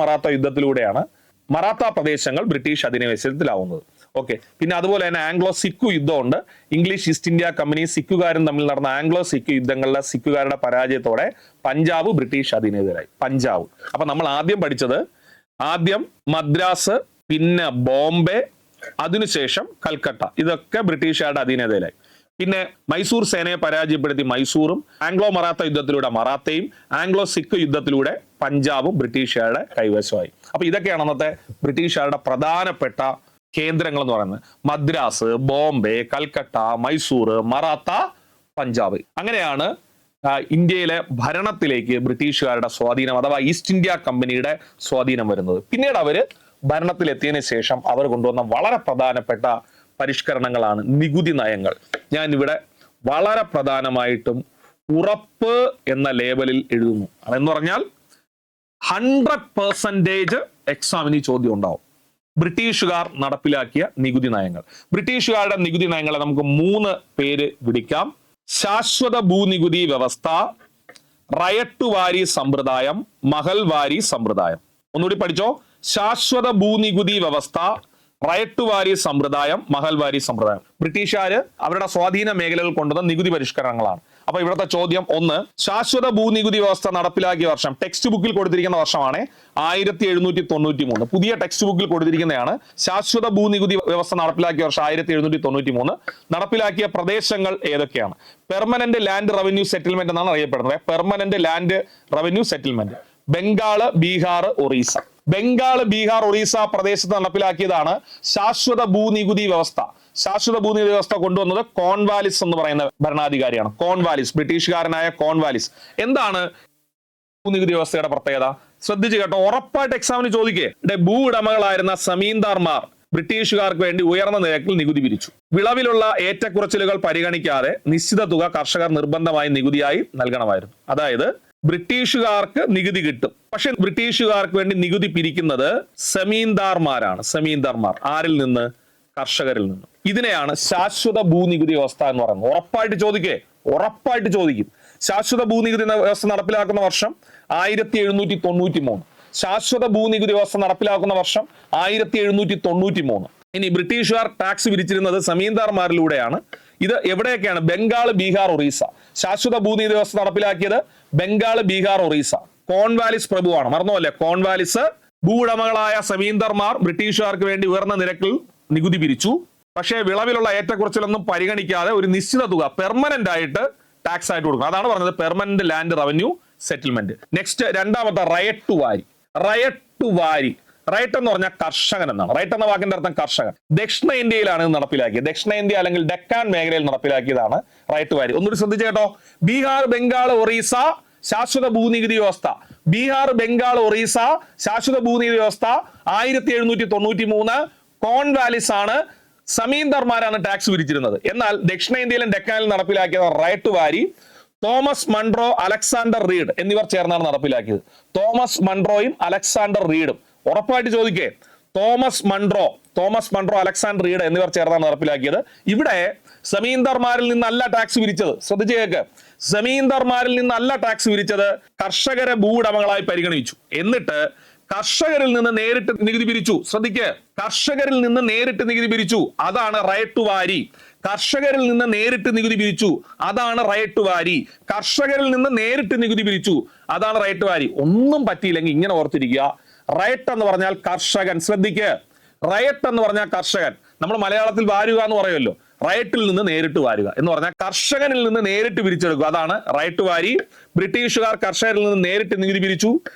മറാത്ത യുദ്ധത്തിലൂടെയാണ് മറാത്ത പ്രദേശങ്ങൾ ബ്രിട്ടീഷ് അധിനിവേശത്തിലാവുന്നത്. ഓക്കെ, പിന്നെ അതുപോലെ തന്നെ ആംഗ്ലോ സിക്കു യുദ്ധമുണ്ട്. ഇംഗ്ലീഷ് ഈസ്റ്റ് ഇന്ത്യ കമ്പനി സിക്കുകാരും തമ്മിൽ നടന്ന ആംഗ്ലോ സിക്കു യുദ്ധങ്ങളിലെ സിക്കുകാരുടെ പരാജയത്തോടെ പഞ്ചാബ് ബ്രിട്ടീഷ് അധീനതയിലായി. പഞ്ചാബ്. അപ്പൊ നമ്മൾ ആദ്യം മദ്രാസ്, പിന്നെ ബോംബെ, അതിനുശേഷം കൽക്കട്ട, ഇതൊക്കെ ബ്രിട്ടീഷുകാരുടെ അധീനതയിലായി. പിന്നെ മൈസൂർ സേനയെ പരാജയപ്പെടുത്തി മൈസൂറും, ആംഗ്ലോ മറാത്ത യുദ്ധത്തിലൂടെ മറാത്തയും, ആംഗ്ലോ സിഖ് യുദ്ധത്തിലൂടെ പഞ്ചാബും ബ്രിട്ടീഷുകാരുടെ കൈവശമായി. അപ്പൊ ഇതൊക്കെയാണ് അന്നത്തെ ബ്രിട്ടീഷുകാരുടെ പ്രധാനപ്പെട്ട കേന്ദ്രങ്ങൾ എന്ന് പറയുന്നത്. മദ്രാസ്, ബോംബെ, കൽക്കട്ട, മൈസൂർ, മറാത്ത, പഞ്ചാബ്. അങ്ങനെയാണ് ഇന്ത്യയിലെ ഭരണത്തിലേക്ക് ബ്രിട്ടീഷുകാരുടെ സ്വാധീനം അഥവാ ഈസ്റ്റ് ഇന്ത്യ കമ്പനിയുടെ സ്വാധീനം വരുന്നത്. പിന്നീട് അവര് ഭരണത്തിലെത്തിയതിനു ശേഷം അവർ കൊണ്ടുവന്ന വളരെ പ്രധാനപ്പെട്ട പരിഷ്കരണങ്ങളാണ് നികുതി നയങ്ങൾ. ഞാൻ ഇവിടെ വളരെ പ്രധാനമായിട്ടും ഉറപ്പ് എന്ന ലേബലിൽ എഴുതുന്നു. അതെന്ന് പറഞ്ഞാൽ 100% എക്സാമിന് ഈ ചോദ്യം ഉണ്ടാവും. ബ്രിട്ടീഷുകാർ നടപ്പിലാക്കിയ നികുതി നയങ്ങൾ. ബ്രിട്ടീഷുകാരുടെ നികുതി നയങ്ങളെ നമുക്ക് 3 പേര് വിളിക്കാം. ശാശ്വത ഭൂനികുതി വ്യവസ്ഥ, റയട്ടുവാരി സമ്പ്രദായം, മഹൽവാരി സമ്പ്രദായം. ഒന്നുകൂടി പഠിച്ചോ. ശാശ്വത ഭൂനികുതി വ്യവസ്ഥ, റയട്ടുവാരി സമ്പ്രദായം, മഹൽവാരി സമ്പ്രദായം. ബ്രിട്ടീഷുകാര് അവരുടെ സ്വാധീന മേഖലകൾ കൊണ്ടുവന്ന നികുതി പരിഷ്കരണങ്ങളാണ്. അപ്പൊ ഇവിടുത്തെ ചോദ്യം 1, ശാശ്വത ഭൂനികുതി വ്യവസ്ഥ നടപ്പിലാക്കിയ വർഷം. ടെക്സ്റ്റ് ബുക്കിൽ കൊടുത്തിരിക്കുന്ന വർഷമാണ് 1793. പുതിയ ടെക്സ്റ്റ് ബുക്കിൽ കൊടുത്തിരിക്കുന്നതാണ്. ശാശ്വത ഭൂനികുതി വ്യവസ്ഥ നടപ്പിലാക്കിയ വർഷം 1793. നടപ്പിലാക്കിയ പ്രദേശങ്ങൾ ഏതൊക്കെയാണ്? പെർമനന്റ് ലാൻഡ് റവന്യൂ സെറ്റിൽമെന്റ് എന്നാണ് അറിയപ്പെടുന്നത്. Permanent land revenue settlement. Bengal, Bihar, Orissa. Bengal, Bihar, Orissa പ്രദേശത്ത് നടപ്പിലാക്കിയതാണ് ശാശ്വത ഭൂനികുതി വ്യവസ്ഥ. ശാശ്വത ഭൂനികുതി വ്യവസ്ഥ കൊണ്ടുവന്നത് കോൺവാലിസ് എന്ന് പറയുന്ന ഭരണാധികാരിയാണ്. Cornwallis, ബ്രിട്ടീഷുകാരനായ Cornwallis. എന്താണ് ഭൂനികുതി വ്യവസ്ഥയുടെ പ്രത്യേകത? ശ്രദ്ധിച്ചു കേട്ടോ, ഉറപ്പായിട്ട് എക്സാമിന് ചോദിക്കേ. ഭൂ ഉടമകളായിരുന്ന സമീന്ദാർമാർ ബ്രിട്ടീഷുകാർക്ക് വേണ്ടി ഉയർന്ന നിരക്കിൽ നികുതി പിരിച്ചു. വിളവിലുള്ള ഏറ്റക്കുറച്ചിലുകൾ പരിഗണിക്കാതെ നിശ്ചിത തുക കർഷകർ നിർബന്ധമായി നികുതിയായി നൽകണമായിരുന്നു. അതായത് ബ്രിട്ടീഷുകാർക്ക് നികുതി കിട്ടും, പക്ഷെ ബ്രിട്ടീഷുകാർക്ക് വേണ്ടി നികുതി പിരിക്കുന്നത് സമീന്ദാർമാരാണ്. സമീന്ദാർമാർ ആരിൽ നിന്ന്? കർഷകരിൽ നിന്ന്. ഇതിനെയാണ് ശാശ്വത ഭൂനികുതി വ്യവസ്ഥ എന്ന് പറയുന്നത്. ഉറപ്പായിട്ട് ചോദിക്കും. ശാശ്വത ഭൂനികുതി വ്യവസ്ഥ നടപ്പിലാക്കുന്ന വർഷം 1793. ശാശ്വത ഭൂനികുതി വ്യവസ്ഥ നടപ്പിലാക്കുന്ന വർഷം 1793. ഇനി ബ്രിട്ടീഷുകാർ ടാക്സ് പിരിച്ചിരുന്നത് സമീന്ദാർമാരിലൂടെയാണ്. ഇത് എവിടെയൊക്കെയാണ്? ബംഗാൾ, ബീഹാർ, ഒറീസ. ശാശ്വത ഭൂനികുതി വ്യവസ്ഥ നടപ്പിലാക്കിയത് ബംഗാൾ, ബീഹാർ, ഒറീസ. കോൺവാലിസ് പ്രഭുവാണ്. മറന്നോല്ലേ, കോൺവാലിസ് ഭൂവുടമകളായ സമീന്ദർമാർ ബ്രിട്ടീഷുകാർക്ക് വേണ്ടി ഉയർന്ന നിരക്കിൽ നികുതി പിരിച്ചു. പക്ഷേ വിളവിലുള്ള ഏറ്റക്കുറച്ചിലൊന്നും പരിഗണിക്കാതെ ഒരു നിശ്ചിത തുക പെർമനന്റ് ആയിട്ട് ടാക്സ് ആയിട്ട് കൊടുക്കണം. അതാണ് പറഞ്ഞത് permanent land revenue settlement. Next രണ്ടാമത്തെ റയറ്റ് ടു വാരി. റയറ്റ് ടു വാരി, റൈറ്റ് എന്ന് പറഞ്ഞാൽ കർഷകൻ എന്നാണ്. റൈറ്റ് എന്ന വാക്കിന്റെ അർത്ഥം കർഷകൻ. ദക്ഷിണ ഇന്ത്യയിലാണ് ഇത് നടപ്പിലാക്കിയത്. ദക്ഷിണ ഇന്ത്യ അല്ലെങ്കിൽ ഡെക്കാൻ മേഖലയിൽ നടപ്പിലാക്കിയതാണ് റൈറ്റ് ടു വാരി. ഒന്നുകൂടി ശ്രദ്ധിച്ചു കേട്ടോ. ബീഹാർ, ബംഗാൾ, ഒറീസ ശാശ്വത ഭൂനികുതി വ്യവസ്ഥ. ബീഹാർ, ബംഗാൾ, ഒറീസ ശാശ്വത ഭൂനികുതി വ്യവസ്ഥ 1793 കോൺവാലിസ് ആണ്, സമീന്ദർമാരാണ് ടാക്സ് പിരിച്ചിരുന്നത്. എന്നാൽ ദക്ഷിണേന്ത്യയിലും ഡെക്കാനിലും നടപ്പിലാക്കിയത് Ryotwari Thomas Munro, Alexander Read എന്നിവർ ചേർന്നാണ് നടപ്പിലാക്കിയത്. തോമസ് മൺട്രോയും അലക്സാണ്ടർ റീഡും. ഉറപ്പായിട്ട് ചോദിക്കേ, തോമസ് മൺട്രോ, അലക്സാണ്ടർ റീഡ് എന്നിവർ ചേർന്നാണ് നടപ്പിലാക്കിയത്. ഇവിടെ സമീന്ദർമാരിൽ നിന്നല്ല ടാക്സ് പിരിച്ചത്. ശ്രദ്ധിച്ചു കേൾക്ക്, സമീന്ദർമാരിൽ നിന്നല്ല ടാക്സ് പിരിച്ചത്, കർഷകരെ ഭൂവുടമകളായി പരിഗണിച്ചു. എന്നിട്ട് കർഷകരിൽ നിന്ന് നേരിട്ട് നികുതി പിരിച്ചു. ശ്രദ്ധിക്ക്, കർഷകരിൽ നിന്ന് നേരിട്ട് നികുതി പിരിച്ചു. അതാണ് റൈറ്റ് ടു വാരി. കർഷകരിൽ നിന്ന് നേരിട്ട് നികുതി പിരിച്ചു, അതാണ് റൈറ്റ് ടു വാരി. കർഷകരിൽ നിന്ന് നേരിട്ട് നികുതി പിരിച്ചു, അതാണ് റൈറ്റ് ടു വാരി. ഒന്നും പറ്റിയില്ലെങ്കിൽ ഇങ്ങനെ ഓർത്തിരിക്കുക, റൈറ്റ് എന്ന് പറഞ്ഞാൽ കർഷകൻ. ശ്രദ്ധിക്ക്, റൈറ്റ് എന്ന് പറഞ്ഞാൽ കർഷകൻ. നമ്മൾ മലയാളത്തിൽ വാരുക എന്ന് പറയുമല്ലോ, റൈറ്റിൽ നിന്ന് നേരിട്ട് വാരുക എന്ന് പറഞ്ഞാൽ കർഷകനിൽ നിന്ന് നേരിട്ട് പിരിച്ചെടുക്കുക, അതാണ് റൈറ്റ് ടു വാരി. ബ്രിട്ടീഷുകാർ കർഷകരിൽ നിന്ന് നേരിട്ട് നികുതി പിരിച്ചു.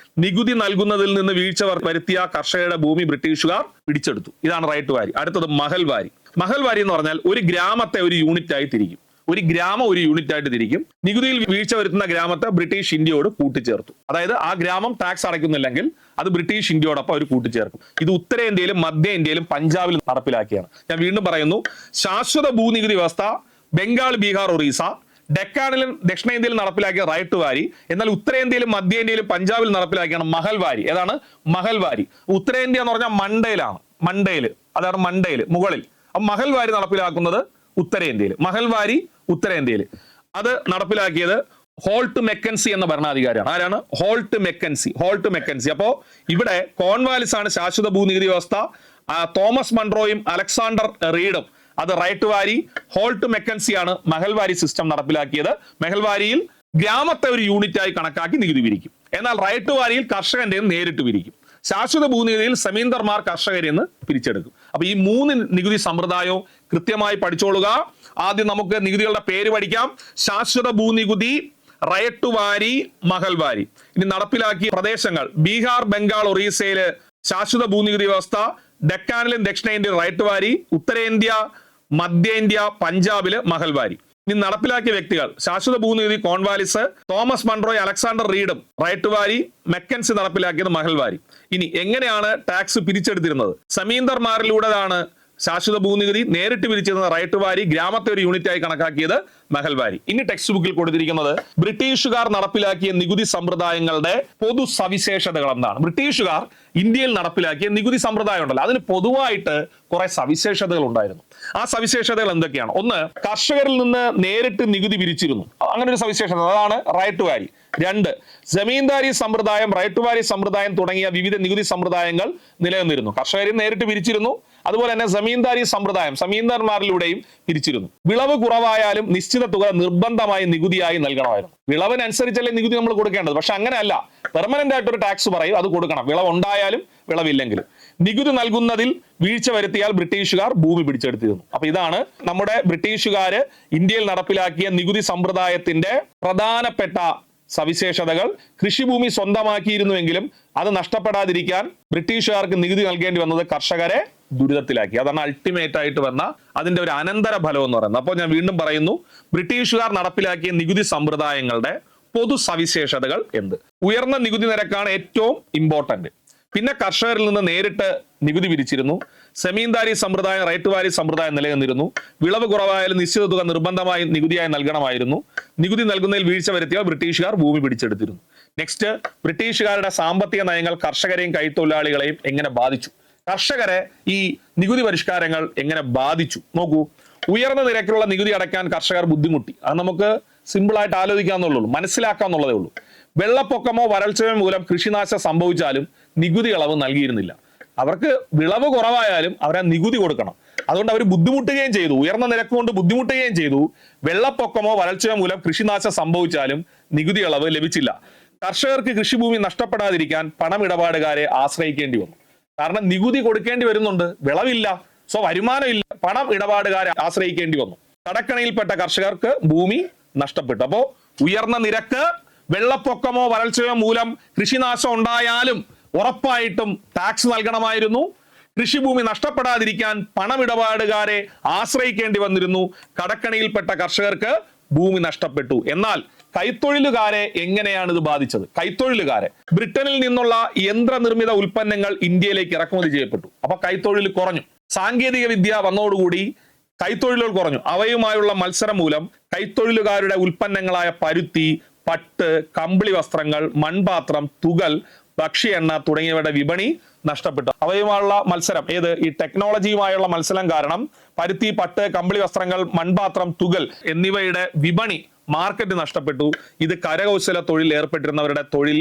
നികുതി നൽകുന്നതിൽ നിന്ന് വീഴ്ച വരുത്തിയ കർഷകരുടെ ഭൂമി ബ്രിട്ടീഷുകാർ പിടിച്ചെടുത്തു. ഇതാണ് റൈറ്റ് ടു വാരി. അടുത്തത് മഹൽവാരി. മഹൽവാരി എന്ന് പറഞ്ഞാൽ ഒരു ഗ്രാമത്തെ ഒരു യൂണിറ്റ് ആയി തിരിക്കും. ഒരു ഗ്രാമം ഒരു യൂണിറ്റ് ആയിട്ട് തിരിക്കും. നികുതിയിൽ വീഴ്ച വരുത്തുന്ന ഗ്രാമത്തെ ബ്രിട്ടീഷ് ഇന്ത്യയോട് കൂട്ടിച്ചേർത്തു. അതായത് ആ ഗ്രാമം ടാക്സ് അടയ്ക്കുന്നില്ലെങ്കിൽ അത് ബ്രിട്ടീഷ് ഇന്ത്യയോടൊപ്പം അവർ കൂട്ടിച്ചേർക്കും. ഇത് ഉത്തരേന്ത്യയിലും മധ്യ ഇന്ത്യയിലും പഞ്ചാബിലും നടപ്പിലാക്കിയാണ്. ഞാൻ വീണ്ടും പറയുന്നു, ശാശ്വത ഭൂനികുതി വ്യവസ്ഥ ബംഗാൾ, ബീഹാർ, ഒറീസ, ഡെക്കാനിലും ദക്ഷിണേന്ത്യയിലും നടപ്പിലാക്കിയ റൈറ്റ് ടു വാരി. എന്നാൽ ഉത്തരേന്ത്യയിലും മധ്യ ഇന്ത്യയിലും പഞ്ചാബിൽ നടപ്പിലാക്കിയാണ് മഹൽവാരി. ഏതാണ് മഹൽവാരി? ഉത്തരേന്ത്യ എന്ന് പറഞ്ഞാൽ മണ്ടയിലാണ്. അതാണ് മണ്ടയിൽ, മുകളിൽ. അപ്പൊ മഹൽവാരി നടപ്പിലാക്കുന്നത് ഉത്തരേന്ത്യയിൽ. മഹൽവാരി ഉത്തരേന്ത്യയിൽ. അത് നടപ്പിലാക്കിയത് ഹോൾട്ട് മെക്കൻസി എന്ന ഭരണാധികാരിയാണ്. ആരാണ്? Holt Mackenzie. അപ്പോ ഇവിടെ കോൺവാലിസ് ആണ് ശാശ്വത ഭൂനികുതി വ്യവസ്ഥ. തോമസ് മൺട്രോയും അലക്സാണ്ടർ റീഡും അത് റൈറ്റ് ടു വാരി. ഹോൾട്ട് മെക്കൻസി ആണ് മഹൽവാരി സിസ്റ്റം നടപ്പിലാക്കിയത്. മഹൽവാരിയിൽ ഗ്രാമത്തെ ഒരു യൂണിറ്റ് ആയി കണക്കാക്കി നികുതി പിരിക്കും. എന്നാൽ റൈറ്റ് ടു വാരിയിൽ കർഷകന്റെ നേരിട്ട് പിരിക്കും. ശാശ്വത ഭൂനികുതിയിൽ സമീന്ദർമാർ കർഷകരിൽ നിന്ന് പിരിച്ചെടുക്കും. അപ്പൊ ഈ 3 നികുതി സമ്പ്രദായവും കൃത്യമായി പഠിച്ചോളുക. ആദ്യം നമുക്ക് നികുതികളുടെ പേര് പഠിക്കാം. ശാശ്വത ഭൂനികുതി, റൈറ്റ് ടു വാരി, മഹൽവാരി. ഇനി നടപ്പിലാക്കിയ പ്രദേശങ്ങൾ: ബീഹാർ, ബംഗാൾ, ഒറീസയില് ശാശ്വത ഭൂനികുതി വ്യവസ്ഥ, ഡെക്കാനിലും ദക്ഷിണേന്ത്യയിൽ റൈറ്റ് ടു വാരി, ഉത്തരേന്ത്യ, മധ്യ ഇന്ത്യ, പഞ്ചാബില് മഹൽവാരി. ഇനി നടപ്പിലാക്കിയ വ്യക്തികൾ: ശാശ്വത ഭൂനികുതി കോൺവാലിസ്, തോമസ് മൺട്രോയ്, അലക്സാണ്ടർ റീഡും റൈറ്റ് ടു വാരി, മെക്കൻസി നടപ്പിലാക്കിയത് മഹൽവാരി. ഇനി എങ്ങനെയാണ് ടാക്സ് പിരിച്ചെടുത്തിരുന്നത്? സമീന്ദർമാരിലൂടെയാണ് ശാശ്വത ഭൂനികുതി, നേരിട്ട് പിരിച്ചിരുന്നത് റൈറ്റ് ടു വാരി, ഗ്രാമത്തെ ഒരു യൂണിറ്റ് ആയി കണക്കാക്കിയത് മഹൽവാരി. ഇനി ടെക്സ്റ്റ് ബുക്കിൽ കൊടുത്തിരിക്കുന്നത് ബ്രിട്ടീഷുകാർ നടപ്പിലാക്കിയ നികുതി സമ്പ്രദായങ്ങളുടെ പൊതു സവിശേഷതകൾ എന്താണ്? ബ്രിട്ടീഷുകാർ ഇന്ത്യയിൽ നടപ്പിലാക്കിയ നികുതി സമ്പ്രദായം ഉണ്ടല്ലോ, അതിന് പൊതുവായിട്ട് കുറെ സവിശേഷതകൾ ഉണ്ടായിരുന്നു. ആ സവിശേഷതകൾ എന്തൊക്കെയാണ്? ഒന്ന്, കർഷകരിൽ നിന്ന് നേരിട്ട് നികുതി പിരിച്ചിരുന്നു. അങ്ങനെ ഒരു സവിശേഷത, അതാണ് റൈറ്റ് ടു വാരി. 2, ജമീന്ദാരി സമ്പ്രദായം, റൈറ്റ് ടു വാരി സമ്പ്രദായം തുടങ്ങിയ വിവിധ നികുതി സമ്പ്രദായങ്ങൾ നിലനിന്നിരുന്നു. കർഷകരിൽ നേരിട്ട് പിരിച്ചിരുന്നു. അതുപോലെ തന്നെ ജമീന്ദാരി സമ്പ്രദായം സമീന്ദാർമാരിലൂടെയും പിരിച്ചിരുന്നു. വിളവ് കുറവായാലും നിശ്ചിത തുക നിർബന്ധമായി നികുതിയായി നൽകണമായിരുന്നു. വിളവിനനുസരിച്ചല്ലേ നികുതി നമ്മൾ കൊടുക്കേണ്ടത്. പക്ഷെ അങ്ങനെയല്ല, പെർമനന്റ് ആയിട്ടൊരു ടാക്സ് പറയും, അത് കൊടുക്കണം. വിളവ് ഉണ്ടായാലും വിളവില്ലെങ്കിലും. നികുതി നൽകുന്നതിൽ വീഴ്ച വരുത്തിയാൽ ബ്രിട്ടീഷുകാർ ഭൂമി പിടിച്ചെടുത്തിരുന്നു. അപ്പൊ ഇതാണ് നമ്മുടെ ബ്രിട്ടീഷുകാര് ഇന്ത്യയിൽ നടപ്പിലാക്കിയ നികുതി സമ്പ്രദായത്തിന്റെ പ്രധാനപ്പെട്ട സവിശേഷതകൾ. കൃഷിഭൂമി സ്വന്തമാക്കിയിരുന്നുവെങ്കിലും അത് നഷ്ടപ്പെടാതിരിക്കാൻ ബ്രിട്ടീഷുകാർക്ക് നികുതി നൽകേണ്ടി വന്നത് കർഷകരെ ദുരിതത്തിലാക്കി. അതാണ് അൾട്ടിമേറ്റ് ആയിട്ട് വന്ന അതിന്റെ ഒരു അനന്തര ഫലം എന്ന് പറയുന്നത്. അപ്പോൾ ഞാൻ വീണ്ടും പറയുന്നു, ബ്രിട്ടീഷുകാർ നടപ്പിലാക്കിയ നികുതി സമ്പ്രദായങ്ങളുടെ പൊതു സവിശേഷതകൾ എന്ത്? ഉയർന്ന നികുതി നിരക്കാണ് ഏറ്റവും ഇമ്പോർട്ടന്റ്. പിന്നെ കർഷകരിൽ നിന്ന് നേരിട്ട് നികുതി പിരിച്ചിരുന്നു. സെമീന്ദാരി സമ്പ്രദായം, റൈറ്റ് ടു വാരി സമ്പ്രദായം നിലനിന്നിരുന്നു. വിളവ് കുറവായാലും നിശ്ചിത തുക നിർബന്ധമായി നികുതിയായി നൽകണമായിരുന്നു. നികുതി നൽകുന്നതിൽ വീഴ്ച വരുത്തിയ ബ്രിട്ടീഷുകാർ ഭൂമി പിടിച്ചെടുത്തിരുന്നു. നെക്സ്റ്റ്, ബ്രിട്ടീഷുകാരുടെ സാമ്പത്തിക നയങ്ങൾ കർഷകരെയും കൈത്തൊഴിലാളികളെയും എങ്ങനെ ബാധിച്ചു? കർഷകരെ ഈ നികുതി പരിഷ്കാരങ്ങൾ എങ്ങനെ ബാധിച്ചു? നോക്കൂ, ഉയർന്ന നിരക്കിലുള്ള നികുതി അടയ്ക്കാൻ കർഷകർ ബുദ്ധിമുട്ടി. അത് നമുക്ക് സിമ്പിൾ ആയിട്ട് ആലോചിക്കാന്നുള്ളൂ, മനസ്സിലാക്കാന്നുള്ളതേ ഉള്ളൂ. വെള്ളപ്പൊക്കമോ വരൾച്ചയോ മൂലം കൃഷിനാശം സംഭവിച്ചാലും നികുതി ഇളവ് നൽകിയിരുന്നില്ല. അവർക്ക് വിളവ് കുറവായാലും അവരെ നികുതി കൊടുക്കണം. അതുകൊണ്ട് അവർ ബുദ്ധിമുട്ടുകയും ചെയ്തു, ഉയർന്ന നിരക്ക് കൊണ്ട് ബുദ്ധിമുട്ടുകയും ചെയ്തു. വെള്ളപ്പൊക്കമോ വരൾച്ചയോ മൂലം കൃഷിനാശം സംഭവിച്ചാലും നികുതി ഇളവ് ലഭിച്ചില്ല. കർഷകർക്ക് കൃഷിഭൂമി നഷ്ടപ്പെടാതിരിക്കാൻ പണമിടപാടുകാരെ ആശ്രയിക്കേണ്ടി വന്നു. കാരണം നികുതി കൊടുക്കേണ്ടി വരുന്നുണ്ട്, വിളവില്ല, സോ വരുമാനമില്ല, പണം ഇടപാടുകാരെ ആശ്രയിക്കേണ്ടി വന്നു. കടക്കണിയിൽപ്പെട്ട കർഷകർക്ക് ഭൂമി നഷ്ടപ്പെട്ടു. അപ്പോ ഉയർന്ന നിരക്ക്, വെള്ളപ്പൊക്കമോ വരൾച്ചയോ മൂലം കൃഷിനാശം ഉണ്ടായാലും ഉറപ്പായിട്ടും ടാക്സ് നൽകണമായിരുന്നു. കൃഷിഭൂമി നഷ്ടപ്പെടാതിരിക്കാൻ പണമിടപാടുകാരെ ആശ്രയിക്കേണ്ടി വന്നിരുന്നു. കടക്കണിയിൽപ്പെട്ട കർഷകർക്ക് ഭൂമി നഷ്ടപ്പെട്ടു. എന്നാൽ കൈത്തൊഴിലുകാരെ എങ്ങനെയാണ് ഇത് ബാധിച്ചത്? കൈത്തൊഴിലുകാരെ ബ്രിട്ടനിൽ നിന്നുള്ള യന്ത്രനിർമ്മിത ഉൽപ്പന്നങ്ങൾ ഇന്ത്യയിലേക്ക് ഇറക്കുമതി ചെയ്യപ്പെട്ടു. അപ്പൊ കൈത്തൊഴിൽ കുറഞ്ഞു. സാങ്കേതിക വിദ്യ വന്നതോടുകൂടി കൈത്തൊഴിലുകൾ കുറഞ്ഞു. അവയുമായുള്ള മത്സരം മൂലം കൈത്തൊഴിലുകാരുടെ ഉൽപ്പന്നങ്ങളായ പരുത്തി, പട്ട്, കമ്പിളി വസ്ത്രങ്ങൾ, മൺപാത്രം, തുകൽ, ഭക്ഷ്യ എണ്ണ തുടങ്ങിയവയുടെ വിപണി നഷ്ടപ്പെട്ടു. അവയുമായുള്ള മത്സരം ഈ ടെക്നോളജിയുമായുള്ള മത്സരം കാരണം പരുത്തി, പട്ട്, കമ്പിളി വസ്ത്രങ്ങൾ, മൺപാത്രം, തുകൽ എന്നിവയുടെ വിപണി മാർക്കറ്റ് നഷ്ടപ്പെട്ടു. ഇത് കരകൗശല തൊഴിൽ ഏർപ്പെട്ടിരുന്നവരുടെ തൊഴിൽ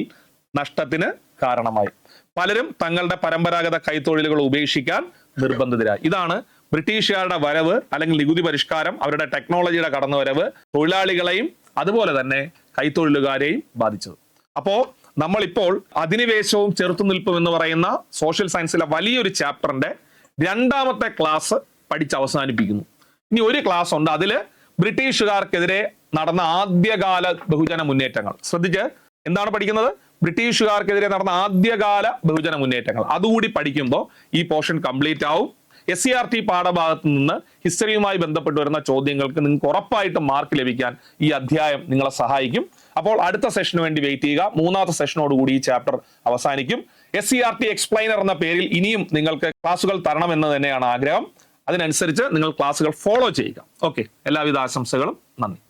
നഷ്ടത്തിന് കാരണമായി. പലരും തങ്ങളുടെ പരമ്പരാഗത കൈത്തൊഴിലുകൾ ഉപേക്ഷിക്കാൻ നിർബന്ധിതരായി. ഇതാണ് ബ്രിട്ടീഷുകാരുടെ വരവ് അല്ലെങ്കിൽ നികുതി പരിഷ്കാരം, അവരുടെ ടെക്നോളജിയുടെ കടന്നുവരവ് തൊഴിലാളികളെയും അതുപോലെ തന്നെ കൈത്തൊഴിലുകാരെയും ബാധിച്ചത്. അപ്പോ നമ്മളിപ്പോൾ അധിനിവേശവും ചെറുത്തുനിൽപ്പും എന്ന് പറയുന്ന സോഷ്യൽ സയൻസിലെ വലിയൊരു ചാപ്റ്ററിന്റെ 2ാമത്തെ ക്ലാസ് പഠിച്ച് അവസാനിപ്പിക്കുന്നു. ഇനി ഒരു ക്ലാസ് ഉണ്ട്, അതില് ബ്രിട്ടീഷുകാർക്കെതിരെ നടന്ന ആദ്യകാല ബഹുജന മുന്നേറ്റങ്ങൾ. ശ്രദ്ധിച്ച്, എന്താണ് പഠിക്കുന്നത്? ബ്രിട്ടീഷുകാർക്കെതിരെ നടന്ന ആദ്യകാല ബഹുജന മുന്നേറ്റങ്ങൾ. അതുകൂടി പഠിക്കുമ്പോൾ ഈ പോർഷൻ കംപ്ലീറ്റ് ആവും. SCERT പാഠഭാഗത്ത് നിന്ന് ഹിസ്റ്ററിയുമായി ബന്ധപ്പെട്ട് വരുന്ന ചോദ്യങ്ങൾക്ക് നിങ്ങൾക്ക് ഉറപ്പായിട്ടും മാർക്ക് ലഭിക്കാൻ ഈ അധ്യായം നിങ്ങളെ സഹായിക്കും. അപ്പോൾ അടുത്ത സെഷന് വേണ്ടി വെയിറ്റ് ചെയ്യുക. 3ാമത്തെ സെഷനോടുകൂടി ഈ ചാപ്റ്റർ അവസാനിക്കും. SCERT എക്സ്പ്ലെയിനർ എന്ന പേരിൽ ഇനിയും നിങ്ങൾക്ക് ക്ലാസുകൾ തരണമെന്ന് തന്നെയാണ് ആഗ്രഹം. അതിനനുസരിച്ച് നിങ്ങൾ ക്ലാസുകൾ ഫോളോ ചെയ്യുക. ഓക്കെ, എല്ലാവിധ ആശംസകളും. നന്ദി.